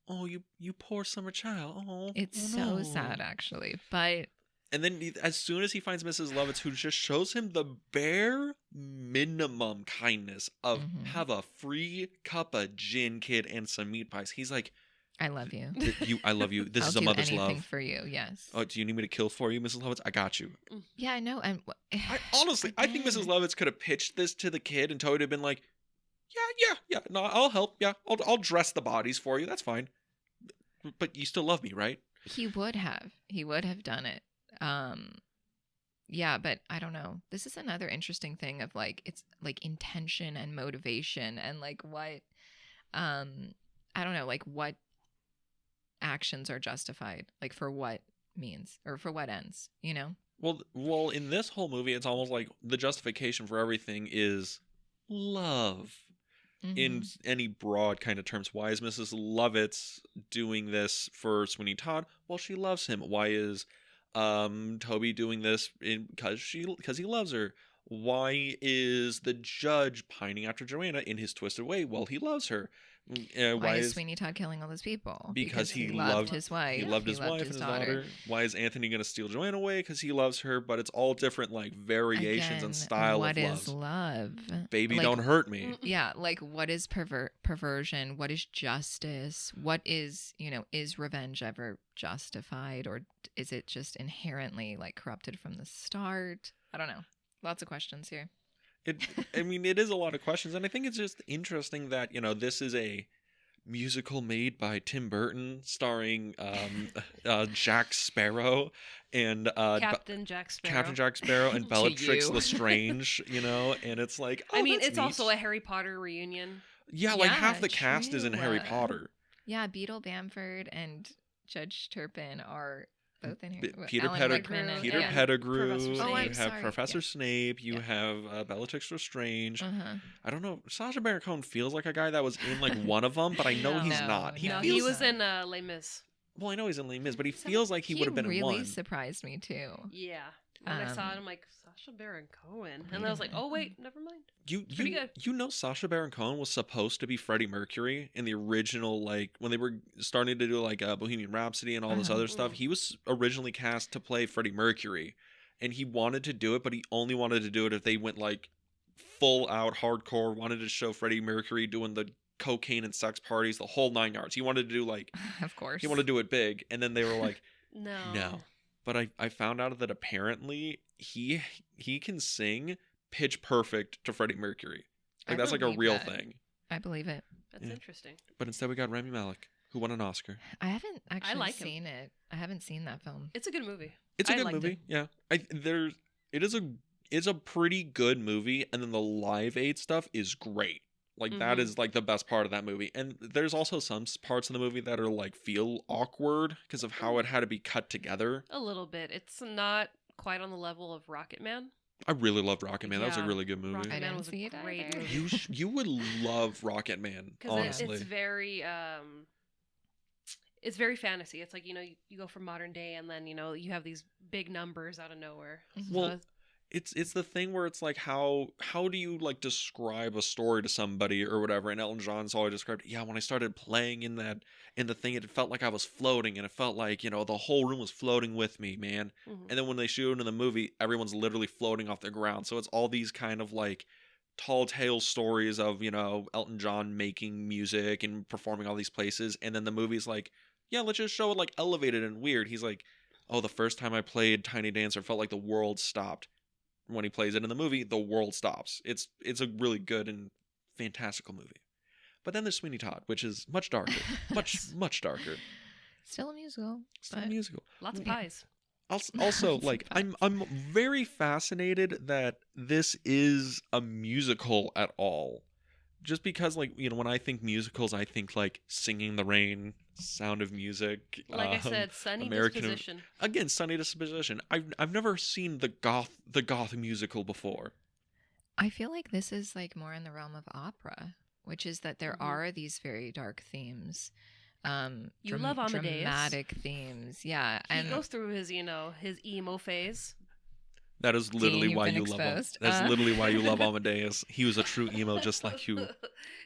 oh, you poor summer child. Oh, it's so sad actually, but. And then as soon as he finds Mrs. Lovett, who just shows him the bare minimum kindness of have a free cup of gin, kid, and some meat pies, he's like, I love you. I love you. This is a mother's love. I'll do anything for you, yes. Oh, do you need me to kill for you, Mrs. Lovett? I got you. Yeah, I know. And honestly, I think Mrs. Lovett could have pitched this to the kid and Toad had been like, yeah. No, I'll help. Yeah, I'll dress the bodies for you. That's fine. But you still love me, right? He would have. He would have done it. Yeah, but I don't know. This is another interesting thing of like, it's like intention and motivation and like what, I don't know, like what actions are justified, like for what means or for what ends, Well, in this whole movie, it's almost like the justification for everything is love. In any broad kind of terms. Why is Mrs. Lovett doing this for Sweeney Todd? Well, she loves him. Why is Toby doing this because he loves her? Why is the judge pining after Joanna in his twisted way? Well, he loves her. Why is Sweeney Todd killing all those people? Because he loved his wife. He loved his wife and his daughter. Why is Anthony going to steal Joanna away? Because he loves her. But it's all different, like, variations and style of love. What is love? Baby, like, don't hurt me. Yeah, like, what is perversion? What is justice? What is, is revenge ever justified? Or is it just inherently, like, corrupted from the start? I don't know. Lots of questions here. It is a lot of questions, and I think it's just interesting that, this is a musical made by Tim Burton, starring Jack Sparrow and Captain Jack Sparrow and Bellatrix Lestrange, and it's like, it's neat. Also a Harry Potter reunion. Yeah, like half the cast is in Harry Potter. Yeah, Beetle Bamford and Judge Turpin are both in here. Peter Pettigrew. You have Professor Snape. You have Bellatrix Lestrange. I don't know. Sacha Baron Cohen feels like a guy that was in like one of them, but I know he's not. He was in Les Mis. Well, I know he's in Les Mis, but he feels like he would have been in one. He really surprised me too. Yeah. When I saw it, I'm like, Sacha Baron Cohen. And I was like, oh, wait, never mind. Pretty good. Sacha Baron Cohen was supposed to be Freddie Mercury in the original, like, when they were starting to do, like, Bohemian Rhapsody and all this other stuff. He was originally cast to play Freddie Mercury. And he wanted to do it, but he only wanted to do it if they went, like, full out hardcore, wanted to show Freddie Mercury doing the cocaine and sex parties, the whole 9 yards. He wanted to do, like... Of course. He wanted to do it big. And then they were like, No. But I found out that apparently he can sing pitch perfect to Freddie Mercury. Like, that's like a real thing. I believe it. That's interesting. But instead we got Rami Malek, who won an Oscar. I haven't actually seen it. I haven't seen that film. It's a good movie. It's a good movie. Yeah. It's a pretty good movie, and then the Live Aid stuff is great. Like, that is, like, the best part of that movie. And there's also some parts in the movie that are, like, feel awkward because of how it had to be cut together. A little bit. It's not quite on the level of Rocket Man. I really loved Rocket Man. That was a really good movie. Rocket Man was a great movie. You would love Rocket Man, honestly. It's very fantasy. It's like, you go from modern day and then, you have these big numbers out of nowhere. Well, it's the thing where it's like, how do you, like, describe a story to somebody or whatever? And Elton John's always described, when I started playing in the thing, it felt like I was floating, and it felt like, the whole room was floating with me, man. And then when they shoot it in the movie, everyone's literally floating off the ground. So it's all these kind of, like, tall tale stories of, Elton John making music and performing all these places. And then the movie's like, let's just show it, like, elevated and weird. He's like, oh, the first time I played Tiny Dancer felt like the world stopped. When he plays it in the movie, the world stops. It's a really good and fantastical movie. But then there's Sweeney Todd, which is much darker. much darker. Still a musical. Lots of pies. Also, like, I'm very fascinated that this is a musical at all. Just because, like, when I think musicals, I think, like, Singing in the Rain, Sound of Music. Like I said, Sunny Disposition. Again, Sunny Disposition. I've never seen the goth musical before. I feel like this is, like, more in the realm of opera, which is that there are these very dark themes. You love Amadeus. Dramatic themes, yeah. He goes through his emo phase. That is literally why you love him. That's literally why you love Amadeus. He was a true emo, just like you.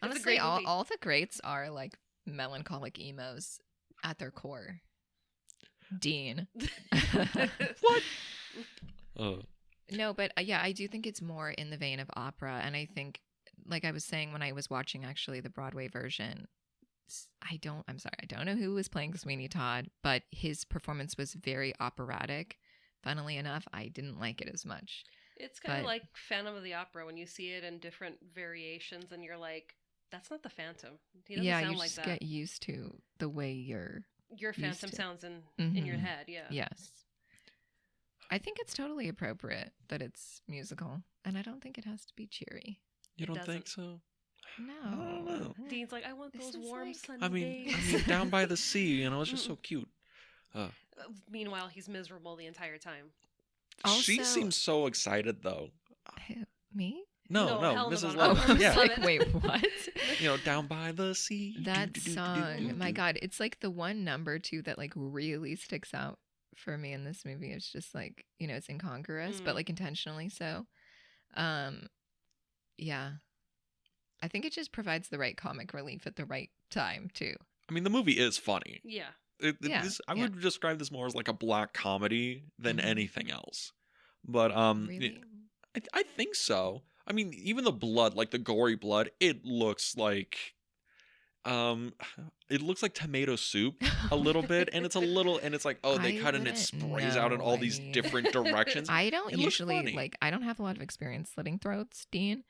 Honestly, all the greats are, like, melancholic emos at their core. Dean. What? No, but I do think it's more in the vein of opera, and I think, like I was saying when I was watching actually the Broadway version, I don't know who was playing Sweeney Todd, but his performance was very operatic. Funnily enough, I didn't like it as much. It's kind of like Phantom of the Opera when you see it in different variations, and you're like, "That's not the Phantom." He doesn't sound you like just that. Get used to the way your Phantom sounds in your head. Yeah. Yes. I think it's totally appropriate that it's musical, and I don't think it has to be cheery. You don't think so? No. I don't know. Dean's like, I want those warm sunny days. I mean, Down by the Sea, it's just so cute. Meanwhile, he's miserable the entire time. Also, she seems so excited, though. Me? No, Mrs. Lovett. Yeah. Like, wait, what? Down by the sea. That song, my God, it's like the one number too that, like, really sticks out for me in this movie. It's just like, it's incongruous, but, like, intentionally so. Yeah. I think it just provides the right comic relief at the right time too. I mean, the movie is funny. Yeah. Yeah, I would describe this more as like a black comedy than Mhm. anything else. But Really? I think so. I mean, even the blood, like the gory blood, it looks like tomato soup a little bit, and it's like, oh, they I cut and it wouldn't sprays out in know. all I these mean- different directions. I don't It looks usually funny. I don't have a lot of experience slitting throats, Dean.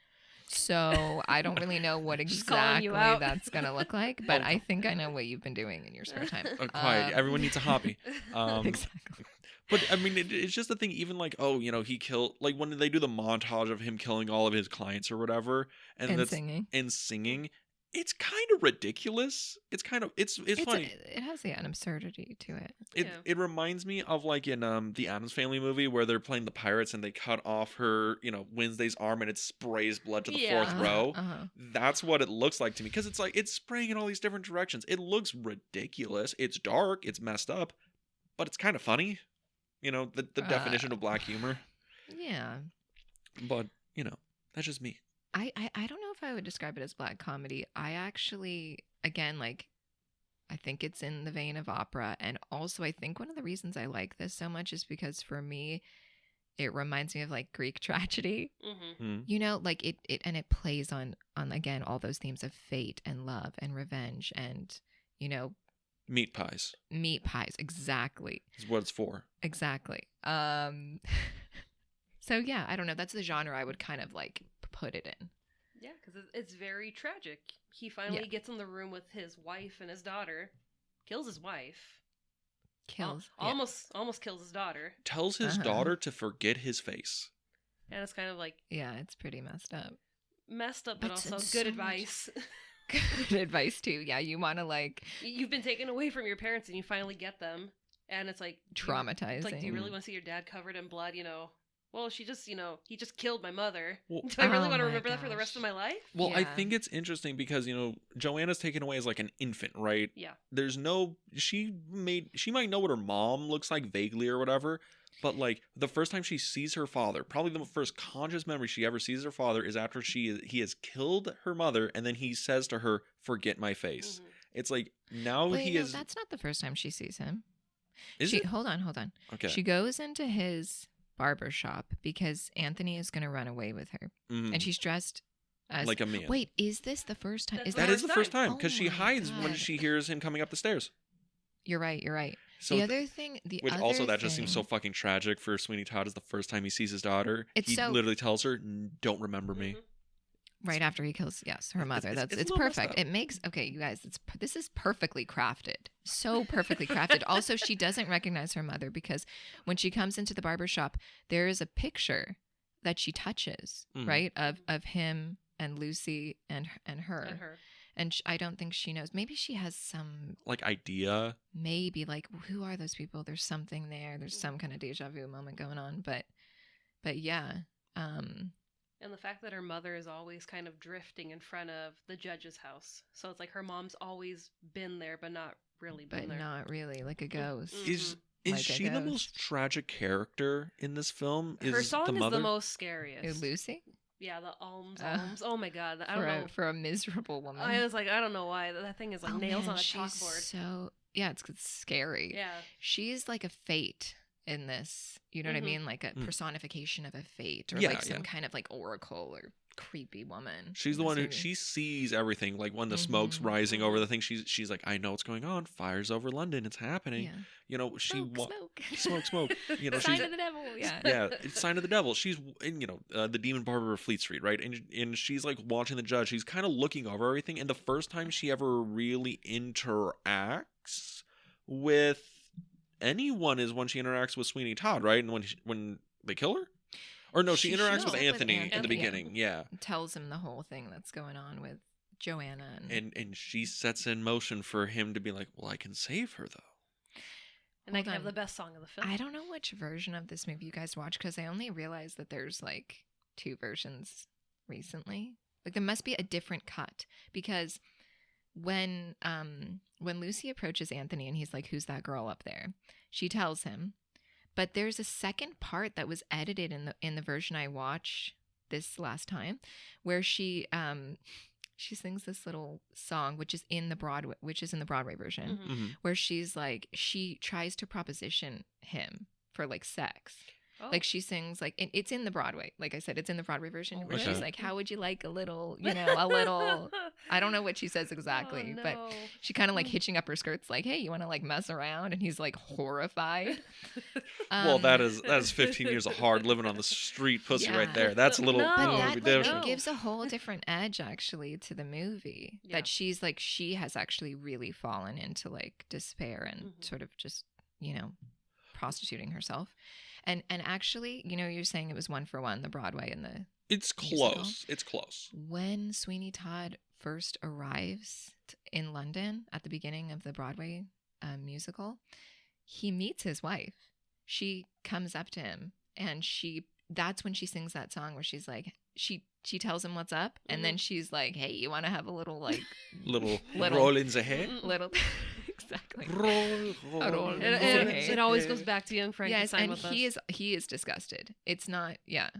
So I don't really know what Just calling exactly you out. that's gonna look like, but Oh. I think I know what you've been doing in your spare time. Quiet. Everyone needs a hobby. Exactly. But I mean, it's just the thing. Even like, oh, he killed. Like when they do the montage of him killing all of his clients or whatever, And that's singing. and singing, it's kind of ridiculous. It's kind of it's funny. It has an absurdity to it. It reminds me of like in the Addams Family movie where they're playing the pirates and they cut off her Wednesday's arm and it sprays blood to the Yeah. fourth row. Uh-huh. That's what it looks like to me because it's like it's spraying in all these different directions. It looks ridiculous. It's dark. It's messed up, but it's kind of funny. The definition of black humor. Yeah. But that's just me. I don't know if I would describe it as black comedy. I actually, again, like, I think it's in the vein of opera. And also, I think one of the reasons I like this so much is because for me, it reminds me of like Greek tragedy. Mm-hmm. Like it plays on again, all those themes of fate and love and revenge and, Meat pies meat pies. Exactly. is what it's for. Exactly. So yeah, I don't know. That's the genre I would kind of like put it in. Yeah, because it's very tragic. He finally gets in the room with his wife and his daughter, kills his wife, Kills. almost kills his daughter, Tells his daughter to forget his face. and it's kind of like Yeah, it's pretty messed up. But But also it's good so advice. Good advice too. Yeah, you want to like You've been taken away from your parents, and you finally get them, and it's like traumatizing. It's like, do you really want to see your dad covered in blood? Well, he just killed my mother. Well, Do I really Oh want to my remember that for the rest gosh. of my life? Well, I Yeah. think it's interesting because Joanna's taken away as like an infant, right? Yeah. There's no she might know what her mom looks like vaguely or whatever, but like the first time she sees her father, probably the first conscious memory she ever sees her father is after he has killed her mother, and then he says to her, "Forget my face." Mhm. It's like now Wait, he no, is. that's not the first time she sees him. Is it? Hold on. Okay. She goes into his barber shop because Anthony is going to run away with her, Mhm. and she's dressed as like a man. Wait, is this the first time? That's That is the first time Oh because she my hides when God. she hears him coming up the stairs. You're right. So the other thing, which also that just seems so fucking tragic for Sweeney Todd is the first time he sees his daughter. It's he so- literally tells her, "Don't remember me." Mhm. right after he kills her mother. it's a It's little messed perfect. up. It makes you guys. This is perfectly crafted. So perfectly crafted. Also, she doesn't recognize her mother because when she comes into the barber shop, there is a picture that she touches, Mhm. right, of him and Lucy and her. And her. And I don't think she knows. Maybe she has some. Like idea. Maybe like who are those people? There's something there. There's some kind of deja vu moment going on. But yeah. And the fact that her mother is always kind of drifting in front of the judge's house. So it's like her mom's always been there, but not really been But there. not really like a ghost. Mhm. Is Like a she the ghost. most tragic character in this film? Her Is song the is mother? the most Who, scariest. Lucy? Yeah, the alms. Uh, Oh my god. I don't know. For a miserable woman. I was like, I don't know why. That thing is like nails man, on a she's chalkboard. So yeah, it's scary. Yeah. She's like a fate in this. You know what I Mhm. mean? Like a Mm. personification of a fate, or Yeah, like some yeah. kind of like oracle or creepy woman. She's in the this one who movie. she sees everything. Like when the smoke's Mhm, rising over the thing, she's like, "I know what's going on. Fire's over London. It's happening." Yeah. She Smoke. smoke. Sign she's of the devil. Yeah. yeah, it's Sign of the Devil. She's in, the Demon Barber of Fleet Street, right? And she's like watching the judge. She's kind of looking over everything. And the first time she ever really interacts with anyone is when she interacts with Sweeney Todd, right? And when they kill her, or no, she She interacts shows with up with Anthony in the Anthony, yeah. beginning, yeah. Tells him the whole thing that's going on with Joanna And she sets in motion for him to be like, well, I can save her though. And I Hold can have on. the best song of the film. I don't know which version of this movie you guys watch because I only realized that there's like 2 versions recently. Like there must be a different cut because when Lucy approaches Anthony and he's like, "Who's that girl up there?" She tells him, but there's a second part that was edited in the version I watched this last time, where she sings this little song, which is in the Broadway version, Mhm. Mm-hmm. where she's like, she tries to proposition him for like sex. Oh. Like she sings like, and it's in the Broadway. Like I said, it's in the Broadway version where Okay. she's like, "How would you like a little, a little?" I don't know what she says exactly, Oh, but no. she kind of like hitching up her skirts, like, "Hey, you want to like mess around?" And he's like horrified. Well, that is 15 years of hard living on the street pussy right Yeah. there. That's a little, No. But little that bit like different. it gives a whole different edge actually to the movie. Yeah. That she's like, she has actually really fallen into like despair and Mhm. sort of just prostituting herself. And actually, you're saying it was 1-for-1, the Broadway and the It's musical. close. It's close. When Sweeney Todd first arrives in London at the beginning of the Broadway musical, he meets his wife. She comes up to him, and that's when she sings that song where she's like, she tells him what's up, and then she's like, "Hey, you want to have a little like Little Little- roll in the hair. little exactly." Roll in the It always hair. goes back to Young Yes, Frankenstein and with us. he is disgusted. It's not, yeah.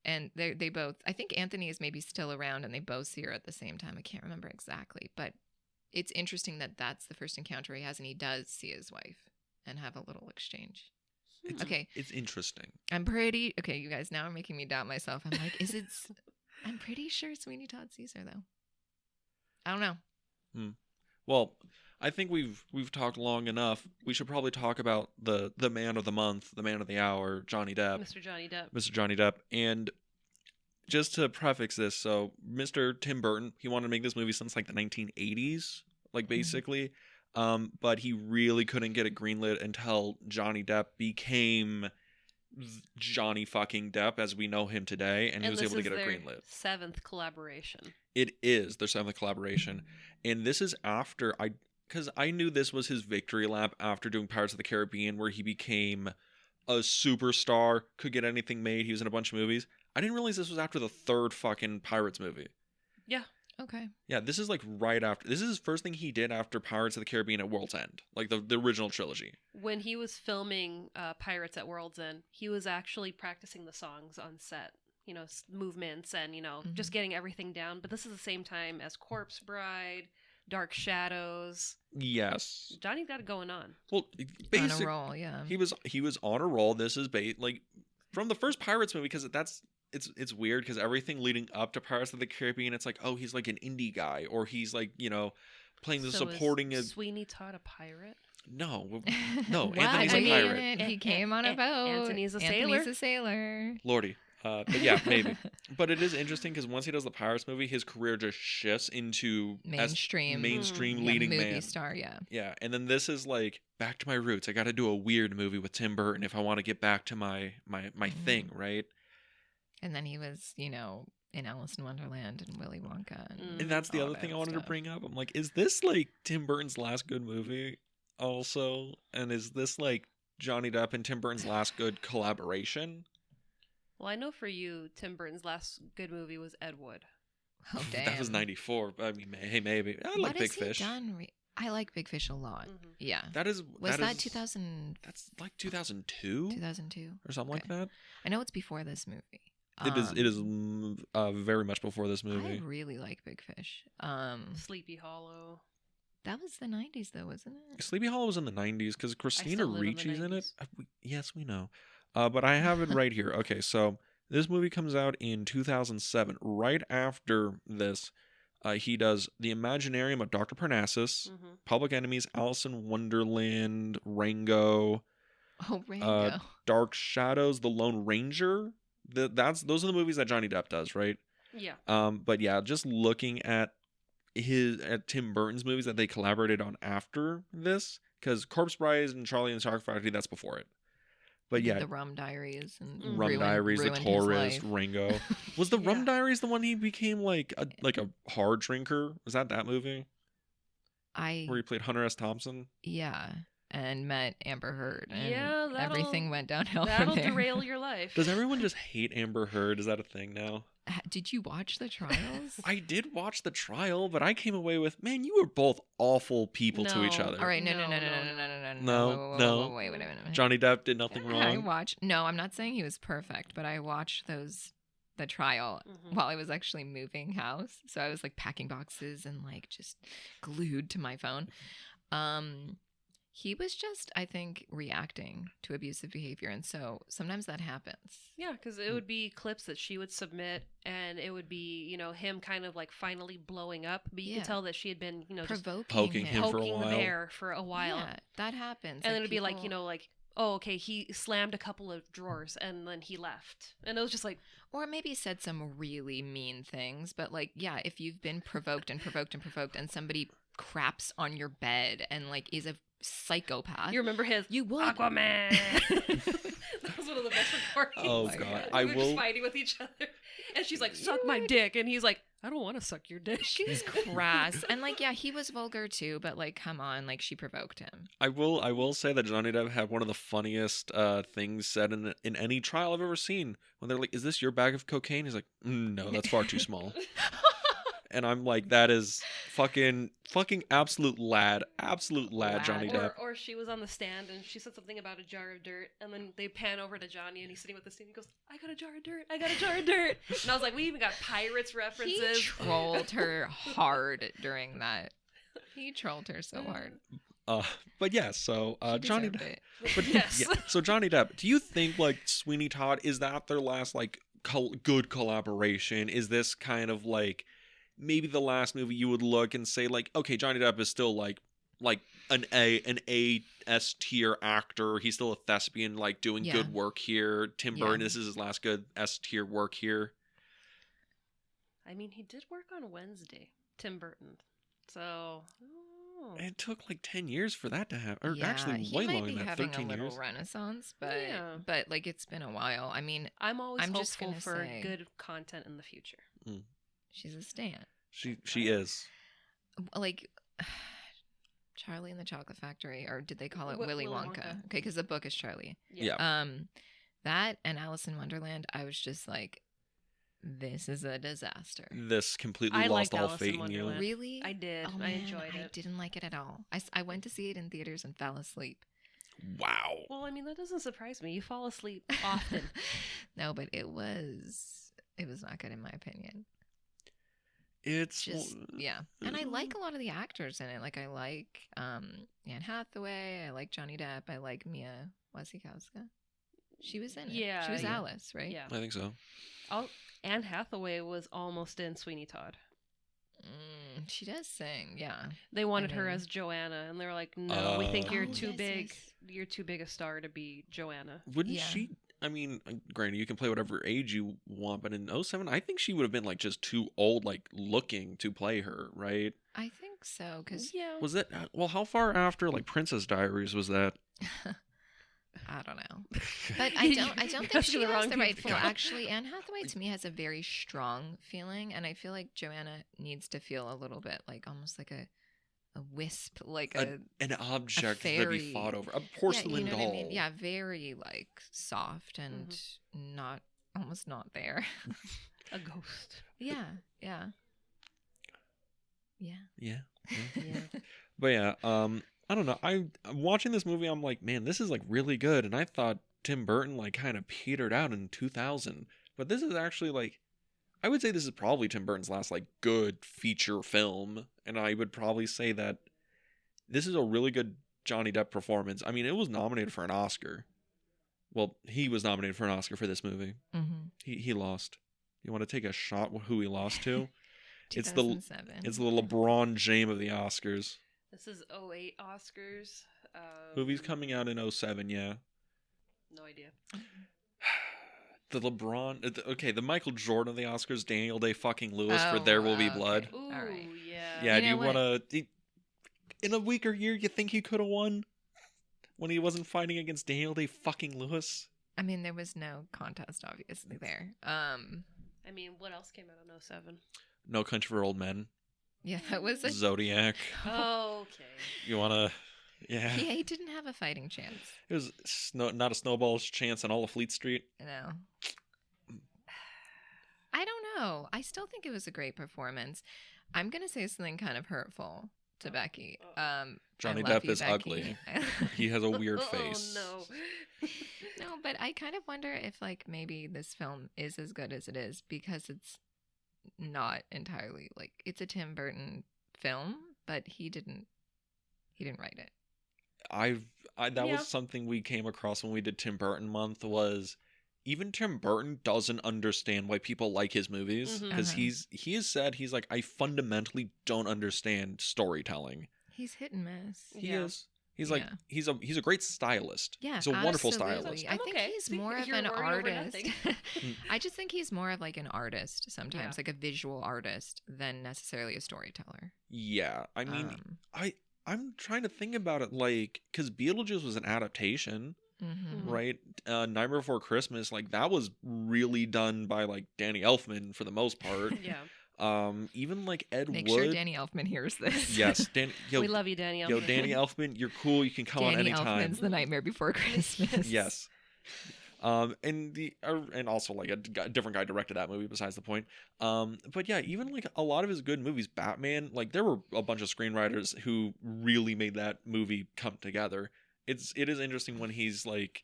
And they both, I think Anthony is maybe still around, and they both see her at the same time. I can't remember exactly, but it's interesting that that's the first encounter he has, and he does see his wife and have a little exchange. It's, Okay. It's interesting. Okay, you guys now are making me doubt myself. I'm like, I'm pretty sure Sweeney Todd sees her though. I don't know. Well, I think we've talked long enough. We should probably talk about the man of the month, the man of the hour, Johnny Depp. Mr. Johnny Depp. Mr. Johnny Depp. And just to prefix this, so Mr. Tim Burton, he wanted to make this movie since like the 1980s, like basically. But he really couldn't get it greenlit until Johnny Depp became Johnny fucking Depp as we know him today, and he was this able to is get it their greenlit. 7th collaboration. It is their 7th collaboration, and this is after because I knew this was his victory lap after doing Pirates of the Caribbean, where he became a superstar, could get anything made. He was in a bunch of movies. I didn't realize this was after the 3rd fucking Pirates movie. Yeah. Okay. Yeah, this is like right after. This is his first thing he did after Pirates of the Caribbean at World's End, like the original trilogy. When he was filming Pirates at World's End, he was actually practicing the songs on set. Movements and, just getting everything down. But this is the same time as Corpse Bride, Dark Shadows. Yes. Johnny's got it going on. Well, On basically, a roll, yeah. he was on a roll. This is like from the first Pirates movie, because it's weird because everything leading up to Pirates of the Caribbean, it's like, oh, he's like an indie guy, or he's like, playing the supporting. Is Sweeney Todd a pirate? No, What? Anthony's I a mean, pirate. He came on a boat. Anthony's a sailor. Lordy. But yeah, maybe. But it is interesting because once he does the Pirates movie, his career just shifts into Mainstream. mainstream Yeah, leading movie man. star, yeah. Yeah, and then this is like back to my roots. I got to do a weird movie with Tim Burton if I want to get back to my thing, right? And then he was, in Alice in Wonderland and Willy Wonka. And that's the all other thing that I wanted to stuff. bring up. I'm like, is this like Tim Burton's last good movie also? And is this like Johnny Depp and Tim Burton's last good collaboration? Well, I know for you, Tim Burton's last good movie was Ed Wood. Oh, damn. That was 94. I mean, hey, maybe. I like What Big has Fish. He done I like Big Fish a lot. Mhm. Yeah. Was that 2000? That's like 2002 2002 or something like Okay. that. I know it's before this movie. It is very much before this movie. I really like Big Fish. Sleepy Hollow. That was the 90s though, wasn't it? Sleepy Hollow was in the 90s because Christina still live in the Ricci's in it. 90s. Yes, we know. But I have it right here. Okay, so this movie comes out in 2007. Right after this, he does The Imaginarium of Dr. Parnassus, Mhm. Public Enemies, Alice in Wonderland, Rango, Oh, Rango. Dark Shadows, The Lone Ranger. Those are the movies that Johnny Depp does, right? Yeah. But yeah, just looking at Tim Burton's movies that they collaborated on after this, because Corpse Bride and Charlie and the Chocolate Factory, that's before it. But He did yeah, the Rum Diaries and Rum Diaries, The ruined his Tourist, life. Ringo. Was the Rum Yeah. Diaries the one he became like a hard drinker? Was that movie where he played Hunter S. Thompson? Yeah, and met Amber Heard. And Yeah, everything went downhill That'll from there. derail your life. Does everyone just hate Amber Heard? Is that a thing now? Did you watch the trials? I did watch the trial, but I came away with, man, you were both awful people to each No. other. All right, no. No. Wait. Johnny Depp did nothing I wrong. watched. No, I'm not saying he was perfect, but I watched those the trial Mhm. while I was actually moving house. So I was like packing boxes and like just glued to my phone. He was just, I think, reacting to abusive behavior. And so sometimes that happens. Yeah, because it would be clips that she would submit, and it would be, him kind of like finally blowing up. But you Yeah. could tell that she had been, just Provoking poking him for a poking the while. bear for a while. Yeah, that happens. And then it'd be like, people- oh, okay, he slammed a couple of drawers and then he left. And it was just like, Or maybe said some really mean things. But like, yeah, if you've been provoked and provoked and provoked and somebody craps on your bed and like is a psychopath. you remember his You would. Aquaman. That was one of the best recordings. Oh my god, God. I We were will. just fighting with each other. And she's like, suck my dick. And he's like, I don't want to suck your dick. She's crass. And like, yeah, he was vulgar too, but like, come on, like she provoked him. I will say that Johnny Depp had one of the funniest things said in any trial I've ever seen. When they're like, "Is this your bag of cocaine?" He's like, "No, that's far too small." And I'm like, that is fucking absolute lad, Johnny Depp. Or she was on the stand and she said something about a jar of dirt, and then they pan over to Johnny and he's sitting with the stand. He goes, "I got a jar of dirt. I got a jar of dirt." And I was like, we even got Pirates He references. trolled her hard during that. He trolled her so hard. But yeah, so She Johnny deserved Depp. it. But Yes. yeah, so Johnny Depp, do you think like Sweeney Todd, is that their last like good collaboration? Is this kind of like maybe the last movie you would look and say like, okay, Johnny Depp is still like an A S tier actor. He's still a thespian, like doing Yeah. good work here. Tim Yeah. Burton, this is his last good S tier work here. I mean, he did work on Wednesday, Tim Burton. So, oh. It took like 10 years for that to happen, or Yeah, actually he way might longer be than that, having 13 a little years. renaissance, but Yeah. but like it's been a while. I mean, I'm always I'm just hopeful gonna for say- good content in the future. she's a stan. She is. Like Charlie and the Chocolate Factory, or did they call it Willy Willy Wonka? Wonka. Okay, because the book is Charlie. Yeah. That and Alice in Wonderland, I was just like, this is a disaster. This completely I lost liked all Alice in faith in you. Wonderland. Really? I did. Oh, I man, enjoyed I it. didn't like it at all. I went to see it in theaters and fell asleep. Wow. Well, I mean, that doesn't surprise me. You fall asleep often. No, but it was not good in my opinion. It's Just yeah. And I like a lot of the actors in it. Like I like Anne Hathaway, I like Johnny Depp, I like Mia Wasikowska. She was in it. Yeah, She was yeah. Alice, right? Yeah. I think so. Anne Hathaway was almost in Sweeney Todd. She does sing, yeah. They wanted And her then- as Joanna, and they were like, "No, we think you're Oh, too yes, big. yes. You're too big a star to be Joanna." Wouldn't Yeah. she? I mean, granted, you can play whatever age you want, but in '07, I think she would have been like just too old, like looking to play her, right? I think so, because Yeah. Was it? Well, how far after like Princess Diaries was that? I don't know. But I don't think Asking she the has wrong the right people. feel. Actually, Anne Hathaway to me has a very strong feeling, and I feel like Joanna needs to feel a little bit like almost like a wisp, like An object that fairy. he fought over, a porcelain yeah, you know doll. what I mean? Yeah, very like soft and not almost not there. A ghost. yeah, yeah, yeah. Yeah. Yeah. But yeah, I don't know. I'm watching this movie. I'm like, man, this is like really good. And I thought Tim Burton like kind of petered out in 2000, but this is actually like, I would say this is probably Tim Burton's last like good feature film, and I would probably say that this is a really good Johnny Depp performance. I mean, it was nominated for an Oscar. Well, he was nominated for an Oscar for this movie. Mm-hmm. He lost. You want to take a shot with who he lost to? It's the 2007. It's the LeBron James of the Oscars. This is 08 Oscars. Movie's coming out in 07, yeah. No idea. The LeBron, okay, the Michael Jordan of the Oscars, Daniel Day fucking Lewis for Oh, There Will Be okay. Blood. Ooh, All right. yeah. Yeah, You do you know what? want to, in a weaker year, you think he could have won when he wasn't fighting against Daniel Day fucking Lewis? I mean, there was no contest, obviously there. I mean, what else came out in 07? No Country for Old Men, Yeah, that was a Zodiac. Oh, okay. You want to, yeah. Yeah, he didn't have a fighting chance. It was not a snowball's chance on all of Fleet Street. No. I don't know. I still think it was a great performance. I'm going to say something kind of hurtful, to Becky. Johnny I love Depp you, is Becky. ugly. He has a weird face. Oh no. No, but I kind of wonder if like maybe this film is as good as it is because it's not entirely like it's a Tim Burton film, but he didn't write it. That Yeah. was something we came across when we did Tim Burton month was even Tim Burton doesn't understand why people like his movies Mhm. because Uh-huh. he has said he's like I fundamentally don't understand storytelling. He's hit and miss. He Yeah. is. He's like Yeah. he's a great stylist. Yeah, He's a wonderful absolutely. stylist. I think Okay. he's See, more of you're an worried over artist. nothing. I just think he's more of like an artist sometimes, Yeah. like a visual artist than necessarily a storyteller. Yeah, I mean, Um, I'm trying to think about it like because Beetlejuice was an adaptation, mhm. right? Nightmare Before Christmas, like that was really done by like Danny Elfman for the most part. Yeah. Even like Ed Make Wood. sure Danny Elfman hears this. Yes, We love you, Danny. yo, Danny Elfman, you're cool. You can come on Danny anytime. Elfman's The Nightmare Before Christmas. Yes. And also like a different guy directed that movie. Besides the point. But yeah, even like a lot of his good movies, Batman, like there were a bunch of screenwriters who really made that movie come together. It is interesting when he's like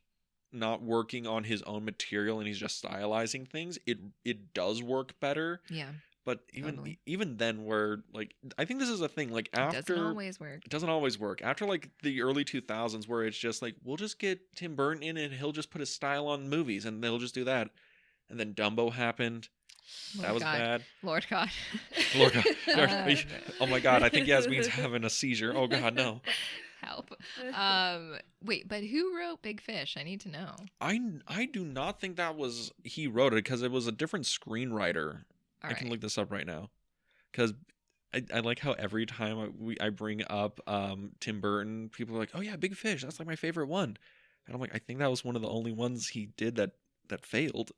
not working on his own material and he's just stylizing things. It does work better. Yeah. But Totally. even then, where like I think this is a thing. Like It after doesn't always work. it doesn't always work. After like the early 2000s, where it's just like we'll just get Tim Burton in and he'll just put his style on movies and they'll just do that. And then Dumbo happened. That Lord was God. bad. Lord God. Lord God. Uh, Oh my God! I think Yasmin's having a seizure. Oh God, no. Help. Wait, but who wrote Big Fish? I need to know. I do not think that was he wrote it because it was a different screenwriter. All I can right. look this up right now because I like how every time I bring up Tim Burton, people are like, "Oh yeah, Big Fish, that's like my favorite one," and I'm like, I think that was one of the only ones he did that failed.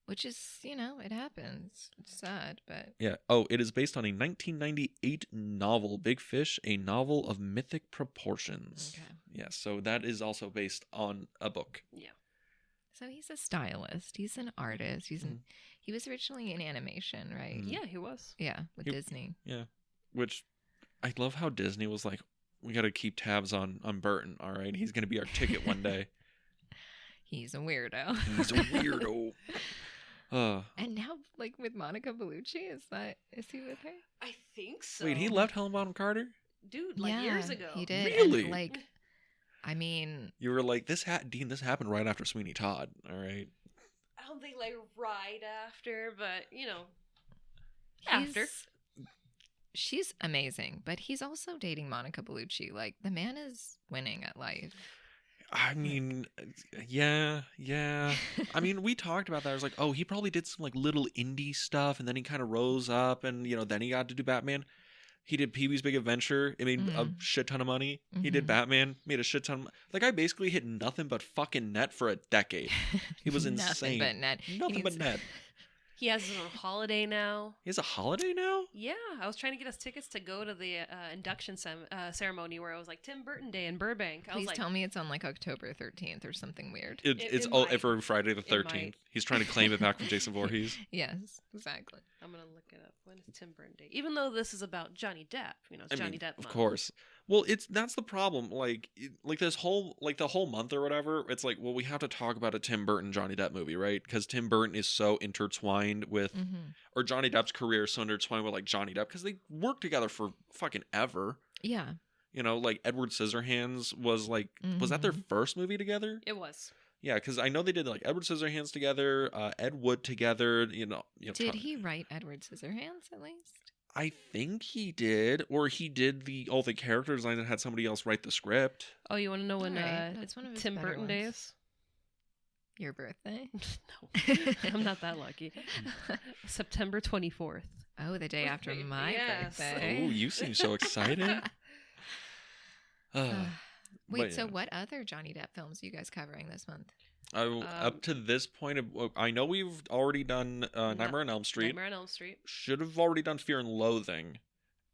Which is, it happens. It's sad, but Yeah. Oh, it is based on a 1998 novel, Big Fish, a novel of mythic proportions. okay. Yeah, so that is also based on a book. Yeah. So he's a stylist. He's an artist. He was originally in animation, right? Mhm. Yeah, he was. Yeah, with He- Disney. Yeah, which I love how Disney was like, we got to keep tabs on Burton. All right, he's gonna be our ticket one day. He's a weirdo. He's a weirdo. And now, like with Monica Bellucci, is he with her? I think so. Wait, he left Helen Bonham Carter? Dude, like Yeah, years ago. He did. Really? And, like, I mean, You were like, Dean, this happened right after Sweeney Todd. All right. I don't think like right after, but he's- after. she's amazing, but he's also dating Monica Bellucci. Like, the man is winning at life. I mean, yeah. I mean, we talked about that. I was like, oh, he probably did some like little indie stuff, and then he kind of rose up, and then he got to do Batman. He did Pee-wee's Big Adventure. It made a Mhm. shit ton of money. He did Mhm. Batman, made a shit ton. Like I basically hit nothing but fucking net for a decade. He was insane. Nothing but net. He Nothing but needs- net. He has his own holiday now. He has a holiday now. Yeah, I was trying to get us tickets to go to the induction ceremony where it was like Tim Burton Day in Burbank. I was Please like, tell me it's on like October 13th or something weird. It's it all might. every Friday the It 13th. might. He's trying to claim it back from Jason Voorhees. Yes, exactly. I'm gonna look it up. When is Tim Burton Day? Even though this is about Johnny Depp, it's Johnny Depp Of month. course. Well, that's the problem. Like this whole the whole month or whatever. It's like, well, we have to talk about a Tim Burton Johnny Depp movie, right? Because Tim Burton is so intertwined with, Hmm. or Johnny Depp's career is so intertwined with like Johnny Depp because they worked together for fucking ever. Yeah. Like Edward Scissorhands was like, was that their first movie together? It was. Yeah, because I know they did like Edward Scissorhands together, Ed Wood together. Did he write Edward Scissorhands at least? I think he did, or he did all the character design and had somebody else write the script. Oh, you want to know when Alright, that's one of his Tim better Burton Day ones. is? Your birthday? No, I'm not that lucky. September 24th. Oh, the day after my Yes. birthday. Oh, you seem so excited. Wait, But, so yeah. what other Johnny Depp films are you guys covering this month? Up to this point, I know we've already done Nightmare on Elm Street. Nightmare on Elm Street. Should have already done Fear and Loathing,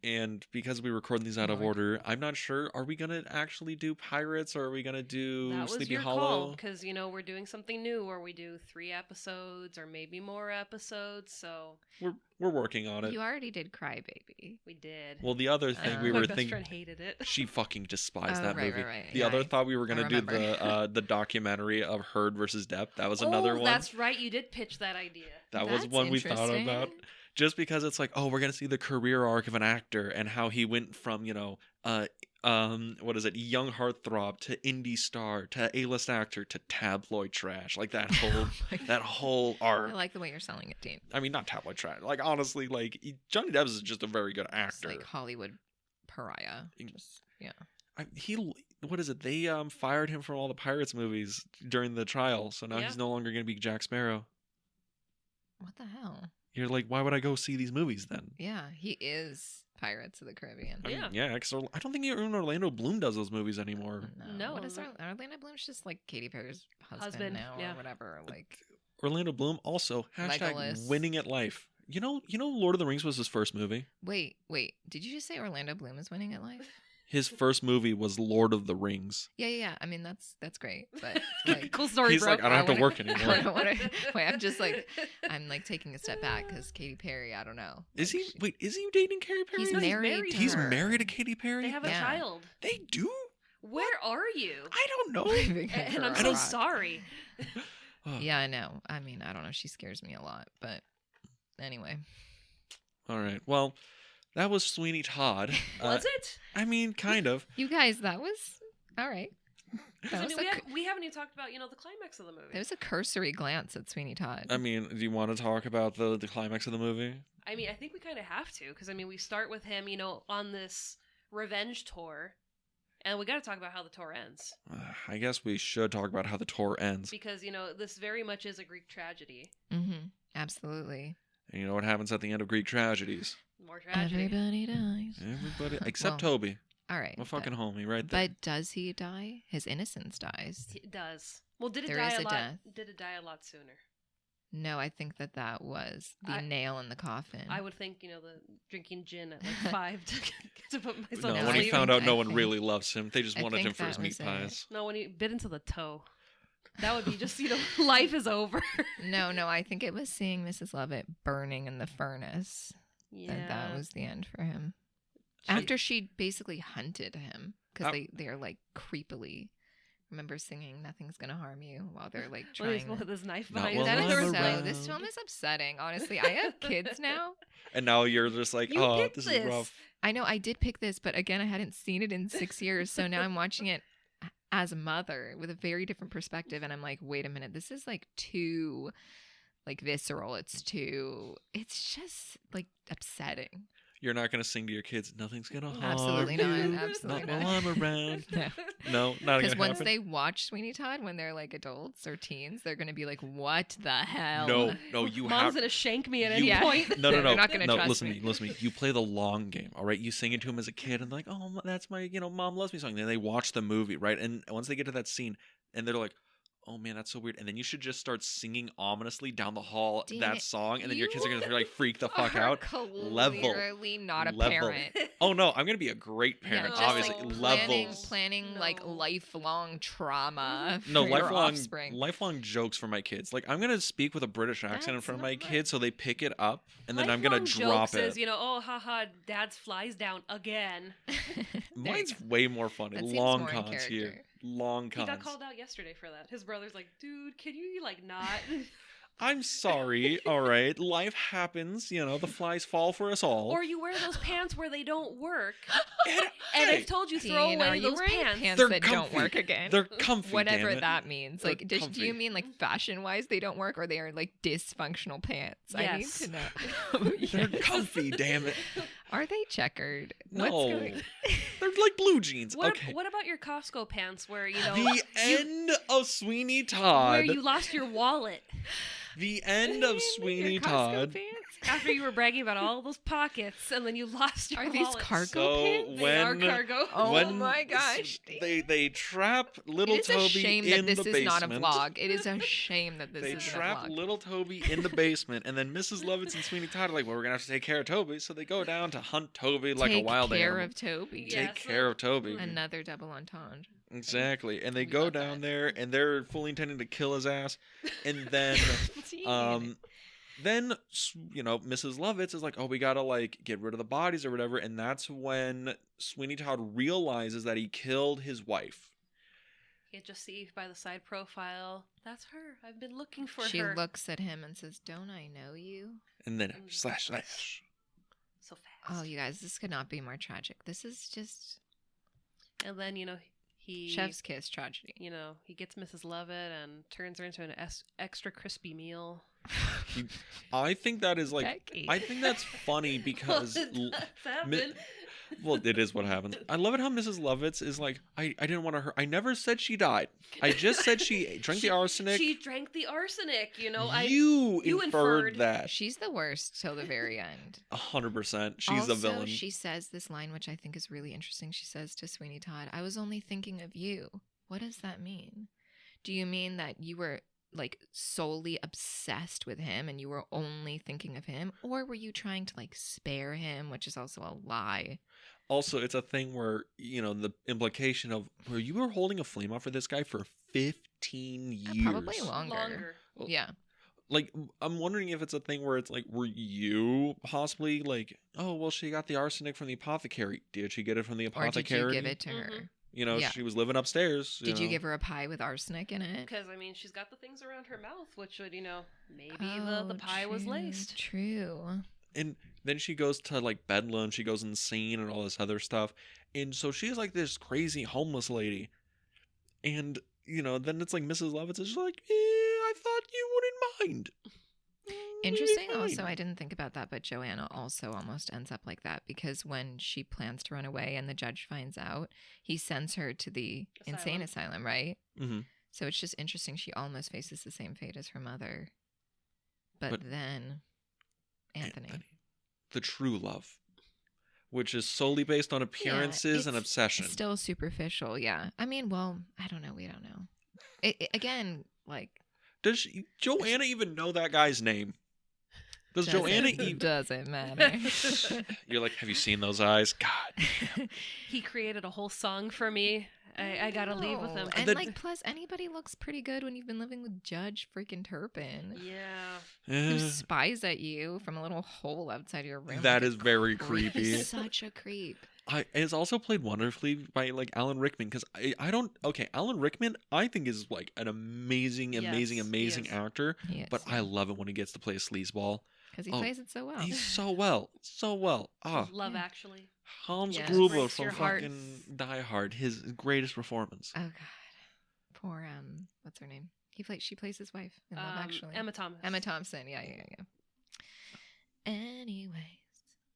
And because we record these out of Lord. order, I'm not sure. Are we gonna actually do Pirates, or are we gonna do That was Sleepy your Hollow? call, because we're doing something new where we do 3 episodes or maybe more episodes. So We're working on it. You already did Crybaby. we did. Well, the other thing we My were best thinking, friend hated it. she fucking despised Oh, that right, movie. right, right. The Yeah, other thought we were gonna do remember. the documentary of Heard versus Depp. That was another one. That's right. You did pitch that idea. That was That's one we thought interesting. about. Just because it's like, oh, we're gonna see the career arc of an actor and how he went from, what is it, young heartthrob to indie star to A-list actor to tabloid trash. Like that whole I arc. like the way you're selling it, Dean. I mean, not tabloid trash. Like honestly, like Johnny Depp is just a very good It's actor. like Hollywood pariah. Just, yeah. What is it? They fired him from all the Pirates movies during the trial, so now Yeah. he's no longer gonna be Jack Sparrow. What the hell? You're like, why would I go see these movies then? Yeah, he is Pirates of the Caribbean. I mean, Yeah. yeah, because I don't think even Orlando Bloom does those movies anymore. No, What is no. Orlando Bloom's just like Katy Perry's husband Husband, now yeah. or whatever. Like, Orlando Bloom also Legolas. #winning at life. You know, Lord of the Rings was his first movie. wait. Did you just say Orlando Bloom is winning at life? His first movie was Lord of the Rings. Yeah. I mean, that's great. But like, Cool story, He's bro. like, I don't have to wanna- work I anymore. don't wanna- wait, I'm like taking a step back because Katy Perry. I don't know. Is Like, he? Wait, is he dating Katy Perry? He's No, he's married. married to He's her. married to Katy Perry. They have a Yeah. child. They do? Where are you? I don't know. Living under And I'm a so rock. sorry. Oh, Yeah, I know. I mean, I don't know. She scares me a lot, but anyway. All right. Well, that was Sweeney Todd. Was it? I mean, kind of. You guys, that was all right. That I was, mean, a, we haven't even talked about the climax of the movie. that was a cursory glance at Sweeney Todd. I mean, do you want to talk about the climax of the movie? I mean, I think we kind of have to, because we start with him, on this revenge tour, and we got to talk about how the tour ends, I guess we should talk about how the tour ends. because this very much is a Greek tragedy. Mm-hmm. Absolutely. And you know what happens at the end of Greek tragedies? More tragedy. Everybody dies. Everybody except Well, Toby, All right. my fucking homie, right there. But does he die? His innocence dies. It does. Well, did it There die is a a lot? death. Did it die a lot sooner? No, I think that was the nail in the coffin. I would think, the drinking gin at like 5 to put myself No, to when he sleep. found out I no one think- really loves him, they just I wanted think him for his that meat was it. pies. No, when he bit into the toe. That would be just, life is over. No, I think it was seeing Mrs. Lovett burning in the furnace. Yeah. That was the end for him. She- After she basically hunted him, because Oh. they're like creepily. Remember singing "Nothing's Gonna Harm You" while they're like Well, he's trying. with his knife Not behind while That his is I'm back. so. around. This film is upsetting. Honestly, I have kids now. And now you're just like, You oh, picked this this. is rough. I know I did pick this, but again, I hadn't seen it in 6 years, so now I'm watching it as a mother with a very different perspective, and I'm like, wait a minute, this is like too, like visceral. It's just like upsetting. You're not gonna sing to your kids. Nothing's gonna harm Absolutely you. not. Absolutely Not not. while I'm around. No. No, not Because gonna once happen. they watch Sweeney Todd when they're like adults or teens, they're gonna be like, "What the hell?" No, you Mom's have. gonna shank me at you- any point. No, They're not gonna no. trust Listen me. to me. Listen to me. You play the long game, all right. You sing it to them as a kid, and they're like, "Oh, that's my, Mom loves me" song. Then they watch the movie, right? And once they get to that scene, and they're like, "Oh man, that's so weird." And then you should just start singing ominously down the hall Damn that it. song, and then your You kids are gonna like freak the fuck Are out. clearly not a Level. parent. Oh no, I'm gonna be a great Yeah, parent. just, obviously, like, levels. planning like No. lifelong trauma. No, for your lifelong offspring. lifelong jokes for my kids. Like I'm gonna speak with a British accent in That's front of my not kids so they pick it up, and then I'm gonna Lifelong drop jokes it. Is, oh, haha, Dad's flies down again. There you Mine's go. way more funny. That seems Long more in cons here. character. Long He cons. got called out yesterday for that. His brother's like, dude, can you not? I'm sorry. All right, life happens. The flies fall for us all. Or you wear those pants where they don't work. And- And hey, I've told you throw Dean, are away you those wearing pants. They're that comfy. don't work again? They're comfy. Whatever damn it. that means. They're Like, do you comfy. mean like fashion-wise they don't work, or they are like dysfunctional pants? Yes. I need to know. They're Yes. comfy. Damn it. Are they checkered? No, going? they're like blue jeans. What, Okay. what about your Costco pants where, The end of Sweeney Todd. where you lost your wallet? The end of Your Sweeney Costco Todd. pants? After you were bragging about all those pockets, and then you lost your Are these wallet. cargo So pants? They are when cargo. Oh when my gosh. they trap little It is Toby a shame in that this the is not a basement. vlog. It is a shame that this They isn't trap a vlog. little Toby in the basement, and then Mrs. Lovett and Sweeney Todd are like, well, we're gonna have to take care of Toby, so they go down to hunt Toby like Take a wild care animal. of Toby. Yeah. Take care of Toby. Another double entendre. Exactly. And they We go love down that. there, and they're fully intending to kill his ass, and then then Mrs. Lovett is like, oh, we gotta like get rid of the bodies or whatever, and that's when Sweeney Todd realizes that he killed his wife. You just see by the side profile, that's her. I've been looking for She her. looks at him and says, "Don't I know you?" And then slash slash. So fast. Oh, you guys, this could not be more tragic. This is just And then, he... chef's kiss tragedy. He gets Mrs. Lovett and turns her into an extra crispy meal. I think that is like Becky. I think that's funny because That's happened. well, it is what happens. I love it how Mrs. Lovett is like, I didn't want to hurt. I never said she died. I just said she drank the arsenic. She drank the arsenic, You you inferred inferred. that. She's the worst till the very end. 100%. She's also, the villain. She says this line, which I think is really interesting. She says to Sweeney Todd, "I was only thinking of you." What does that mean? Do you mean that you were like solely obsessed with him and you were only thinking of him, or were you trying to like spare him, which is also a lie? Also, it's a thing where, the implication of where you were holding a flame out for this guy for 15 years. Probably longer. Longer. Yeah. Like, I'm wondering if it's a thing where it's like, were you possibly like, oh, well, she got the arsenic from the apothecary. Did she get it from the Or apothecary? did you give it to her? Mhm. Yeah. She was living upstairs. Did you give her a pie with arsenic in it? Because, she's got the things around her mouth, which would, maybe Oh, the pie was true, laced. True. And then she goes to like Bedlam, she goes insane and all this other stuff. And so she's like this crazy homeless lady. And, then it's like Mrs. Lovett is just like, I thought you wouldn't mind. Interesting. Fine. Also, I didn't think about that, but Joanna also almost ends up like that because when she plans to run away and the judge finds out, he sends her to the insane asylum, right? Mm-hmm. So it's just interesting. She almost faces the same fate as her mother. But then Anthony. The true love, which is solely based on appearances and it's obsession. Still superficial, yeah. I don't know. We don't know. Again, like... Does Joanna even know that guy's name? Does Joanna even... Doesn't matter. You're like, have you seen those eyes? God. He created a whole song for me. I gotta leave with him. And then- plus anybody looks pretty good when you've been living with Judge freaking Turpin. Yeah. Who spies at you from a little hole outside your room. That like is a very creep. creepy. He's such a creep. It's also played wonderfully by like Alan Rickman because Alan Rickman I think is like an amazing Yes. actor, Yes. but I love it when he gets to play a sleazeball. Because he Oh, plays it so well. He's so well. Love Yeah. Actually. Hans Yes. Gruber Breaks from your heart. fucking Die Hard, his greatest performance. Oh god. Poor what's her name? She plays his wife in Love Actually. Emma Thomas. Emma Thompson. Yeah. Anyways.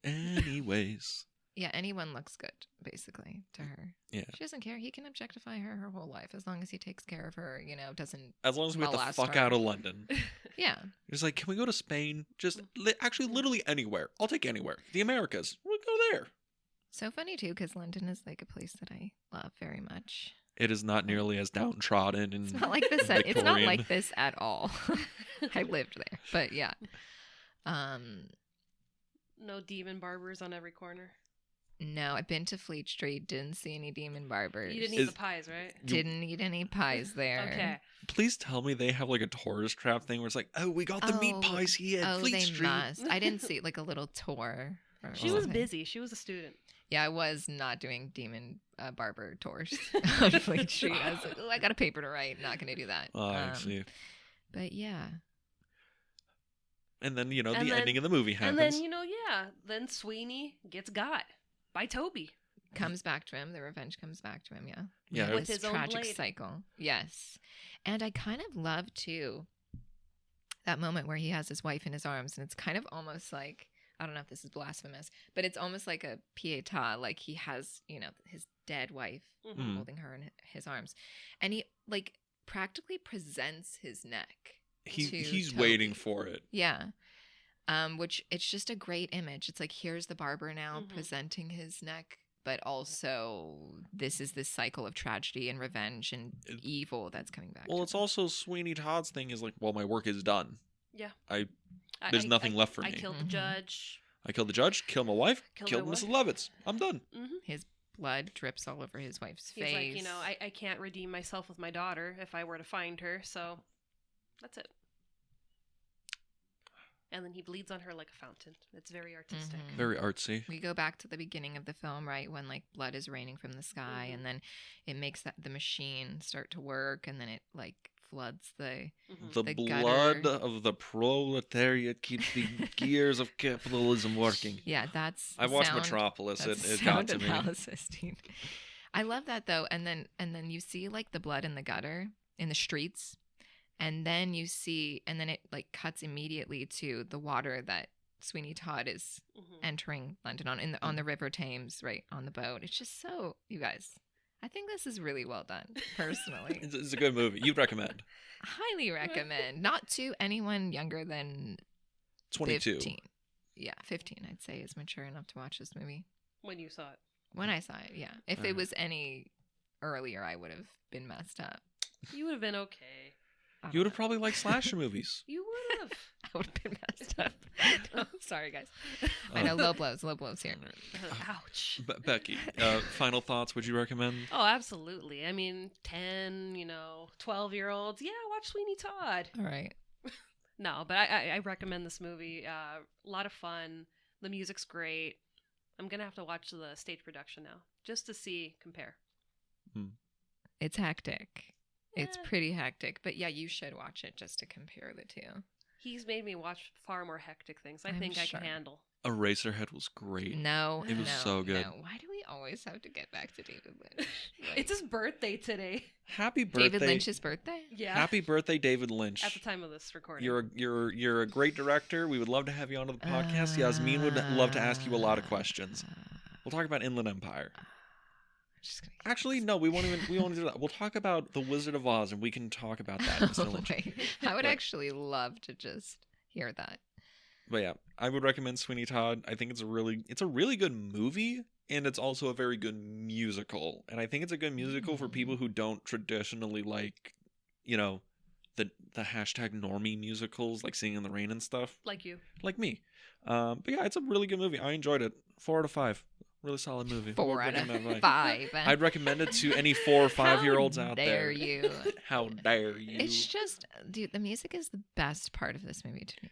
Anyways, Yeah, anyone looks good, basically, to her. yeah. She doesn't care. He can objectify her whole life as long as he takes care of her, doesn't... As long as we get the molest fuck her. out of London. Yeah. It's like, can we go to Spain? Just actually, literally anywhere. I'll take anywhere. The Americas. We'll go there. So funny, too, because London is like a place that I love very much. It is not nearly as downtrodden and It's not like this. It's not Victorian. like this at all. I lived there, but yeah. No demon barbers on every corner. No, I've been to Fleet Street. Didn't see any demon barbers. You didn't eat the pies, right? Didn't eat any pies there. Okay. Please tell me they have like a tourist trap thing where it's like, oh, we got the meat Oh, pies here at Oh, Fleet they Street. must. I didn't see like a little tour. or She was something. busy. She was a student. Yeah, I was not doing demon barber tours on Fleet Street. I was like, oh, I got a paper to write. Not going to do that. Oh, I see. But yeah. And then, And the then- ending of the movie happens. And then, then Sweeney gets got by Toby. Comes back to him. The revenge comes back to him, yeah. Yeah, With This his own tragic blade. cycle. Yes. And I kind of love, too, that moment where he has his wife in his arms. And it's kind of almost like, I don't know if this is blasphemous, but it's almost like a pietà. Like he has, his dead wife Mhm. holding her in his arms. And he, like, practically presents his neck. to he's Toby. waiting for it. Yeah. which it's just a great image. It's like, here's the barber now presenting his neck, but also this is this cycle of tragedy and revenge and evil that's coming back. Well, it's also Sweeney Todd's thing is like, well, my work is done. Yeah. There's nothing left for me. I killed the judge. I killed the judge, killed my wife, killed my Mrs. Lovett. I'm done. His blood drips all over his wife's He's face. like, I can't redeem myself with my daughter if I were to find her, so that's it. And then he bleeds on her like a fountain. It's very artistic. Very artsy. We go back to the beginning of the film, right, when like blood is raining from the sky, and then it makes the machine start to work, and then it like floods the blood gutter. of the proletariat keeps the gears of capitalism working. Yeah, that's. I watched Metropolis. It got to me. Analysis, dude. I love that though, and then you see like the blood in the gutter in the streets. And then you see, and then it like cuts immediately to the water that Sweeney Todd is entering London on the River Thames, right, on the boat. It's just so, you guys, I think this is really well done, personally. It's a good movie. You'd recommend. Highly recommend. Not to anyone younger than 22. 15. Yeah, 15, I'd say, is mature enough to watch this movie. When you saw it. When I saw it, yeah. If it was any earlier, I would have been messed up. You would have been okay. You would have probably liked slasher movies. You would have. I would have been messed up. No, sorry, guys. I know, low blows here. Ouch. Becky, final thoughts? Would you recommend? Oh, absolutely. I mean, 10, 12-year-olds. Yeah, watch Sweeney Todd. All right. No, but I recommend this movie. A lot of fun. The music's great. I'm going to have to watch the stage production now just to compare. It's hectic. It's pretty hectic, but yeah, you should watch it just to compare the two. He's made me watch far more hectic things. I think I can handle. Eraserhead was great. No, it was so good. No. Why do we always have to get back to David Lynch? It's his birthday today. Happy birthday, David Lynch's birthday. Yeah. Happy birthday, David Lynch. At the time of this recording, you're a great director. We would love to have you onto the podcast. Yasmin would love to ask you a lot of questions. We'll talk about Inland Empire. Actually, no, we won't do that. We'll talk about The Wizard of Oz, and we can talk about that. I would actually love to just hear that. But yeah, I would recommend Sweeney Todd. I think it's a really good movie, and it's also a very good musical. And I think it's a good musical for people who don't traditionally like, the hashtag normie musicals, like Singing in the Rain and stuff. Like you. Like me. But yeah, it's a really good movie. I enjoyed it. 4 out of 5. Really solid movie. 4 out of 5. I'd recommend it to any 4 or 5-year-olds out there. How dare you? How dare you? It's just, dude, the music is the best part of this movie to me,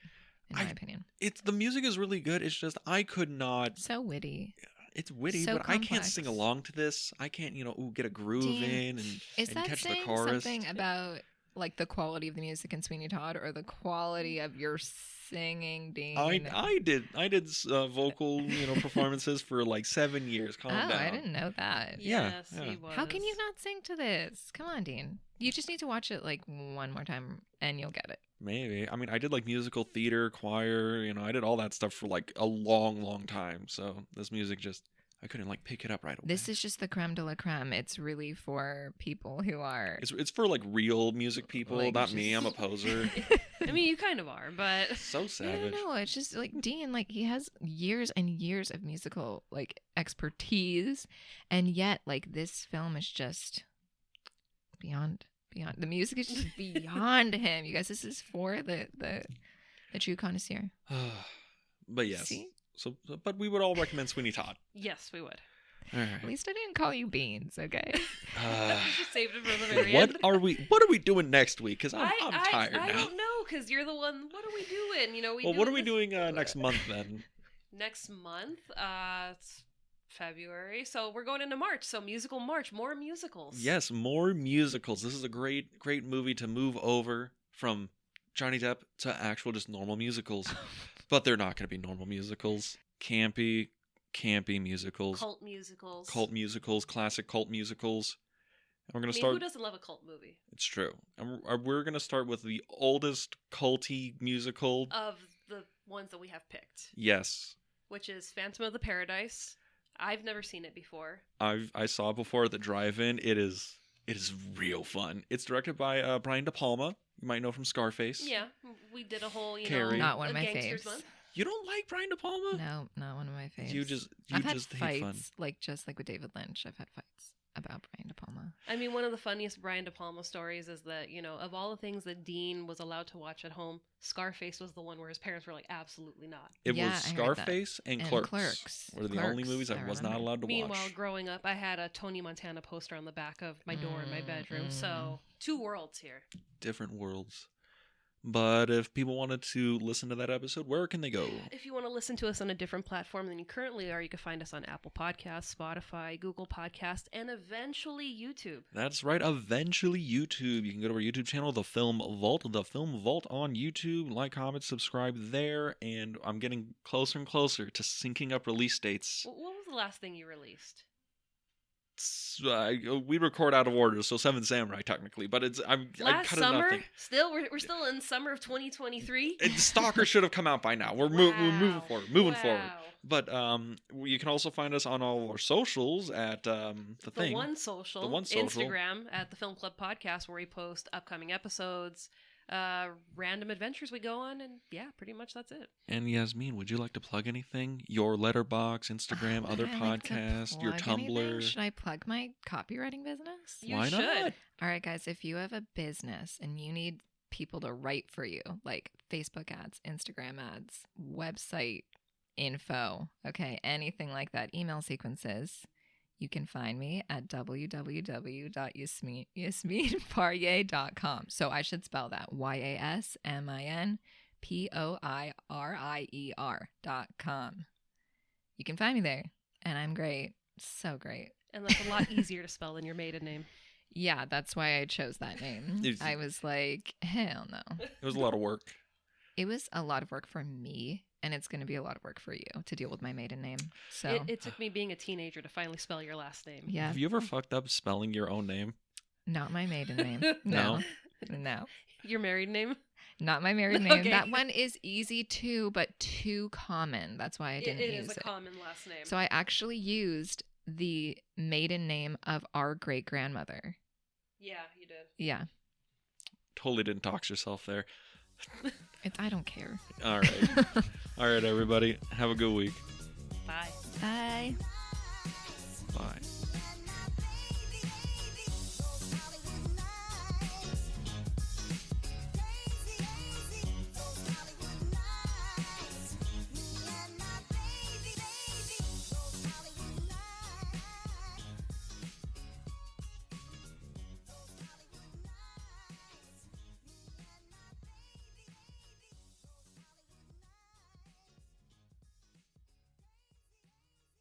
in my opinion. The music is really good. It's just I could not. So witty. It's witty, so but complex. I can't sing along to this. I can't, get a groove in and catch the chorus. Something about like the quality of the music in Sweeney Todd or the quality of your singing, Dean? I did vocal performances for like 7 years. Calm down. I didn't know that. Yes, yeah. he was. How can you not sing to this? Come on, Dean. You just need to watch it like one more time and you'll get it. Maybe. I mean, I did like musical theater, choir, I did all that stuff for like a long, long time. So this music I couldn't like pick it up right away. This is just the creme de la creme. It's really for people who are. It's for like real music people, like, not me. I'm a poser. I mean, you kind of are, but So savage. No, it's just like Dean. Like he has years and years of musical like expertise, and yet like this film is just beyond. The music is just beyond him. You guys, this is for the true connoisseur. But yes. See? So, but we would all recommend Sweeney Todd. yes, we would. All right. At least I didn't call you Beans, okay? You just saved it for the very end. What are we doing next week? Because I'm tired now. I don't know, because you're the one. What are we doing? What are we doing next month then? Next month, it's February, so we're going into March. So musical March, more musicals. Yes, more musicals. This is a great movie to move over from Johnny Depp to actual just normal musicals. But they're not going to be normal musicals. Campy musicals. Cult musicals. Classic cult musicals. And we're going to Who doesn't love a cult movie? It's true. And we're going to start with the oldest culty musical. Of the ones that we have picked. Yes. Which is Phantom of the Paradise. I've never seen it before. I saw it before at the drive-in. It is real fun. It's directed by Brian De Palma. You might know from Scarface. Yeah, we did a whole, Carrie. Not one of my Gangsters faves. month. You don't like Brian De Palma? No, not one of my faves. You just I've had hate fights, fun. like just like with David Lynch. I've had fights about Brian De Palma. I mean, one of the funniest Brian De Palma stories is that, of all the things that Dean was allowed to watch at home, Scarface was the one where his parents were like, absolutely not. It Yeah, was I heard that. Scarface and And Clerks. Clerks. Were the only Clerks, movies I I was not remember. allowed to Meanwhile, watch. growing up, I had a Tony Montana poster on the back of my door in my bedroom. So, two worlds here. Different worlds. But if people wanted to listen to that episode, where can they go? If you want to listen to us on a different platform than you currently are, you can find us on Apple Podcasts, Spotify, Google Podcasts, and eventually YouTube. That's right, eventually YouTube. You can go to our YouTube channel, The Film Vault on YouTube. Like, comment, subscribe there. And I'm getting closer and closer to syncing up release dates. What was the last thing you released? We record out of order, so Seven Samurai technically, but I Last cut summer? nothing. Still? We're still in summer of 2023? Stalker should have come out by now. We're moving forward. But you can also find us on all our socials at the One Social, Instagram at the Film Club Podcast, where we post upcoming episodes, random adventures we go on, and yeah, pretty much that's it. And Yasmin, would you like to plug anything? Your Letterboxd, Instagram, other podcasts, your Tumblr? Anything? Should I plug my copywriting business? Why not? All right, guys, if you have a business and you need people to write for you, like Facebook ads, Instagram ads, website info, okay, anything like that, email sequences, you can find me at www.yasminpoirier.com. So I should spell that YASMINPOIRIER.com. You can find me there, and I'm great. So great. And that's a lot easier to spell than your maiden name. Yeah, that's why I chose that name. I was like, hell no. It was a lot of work. It was a lot of work for me, and it's going to be a lot of work for you to deal with my maiden name. So it took me being a teenager to finally spell your last name. Yeah. Have you ever fucked up spelling your own name? Not my maiden name. No. No. Your married name? Not my married name. Okay. That one is easy too, but too common. That's why I didn't use it. It is a common last name. So I actually used the maiden name of our great grandmother. Yeah, you did. Yeah. Totally didn't dox yourself there. I don't care. All right. All right, everybody. Have a good week. Bye. Bye.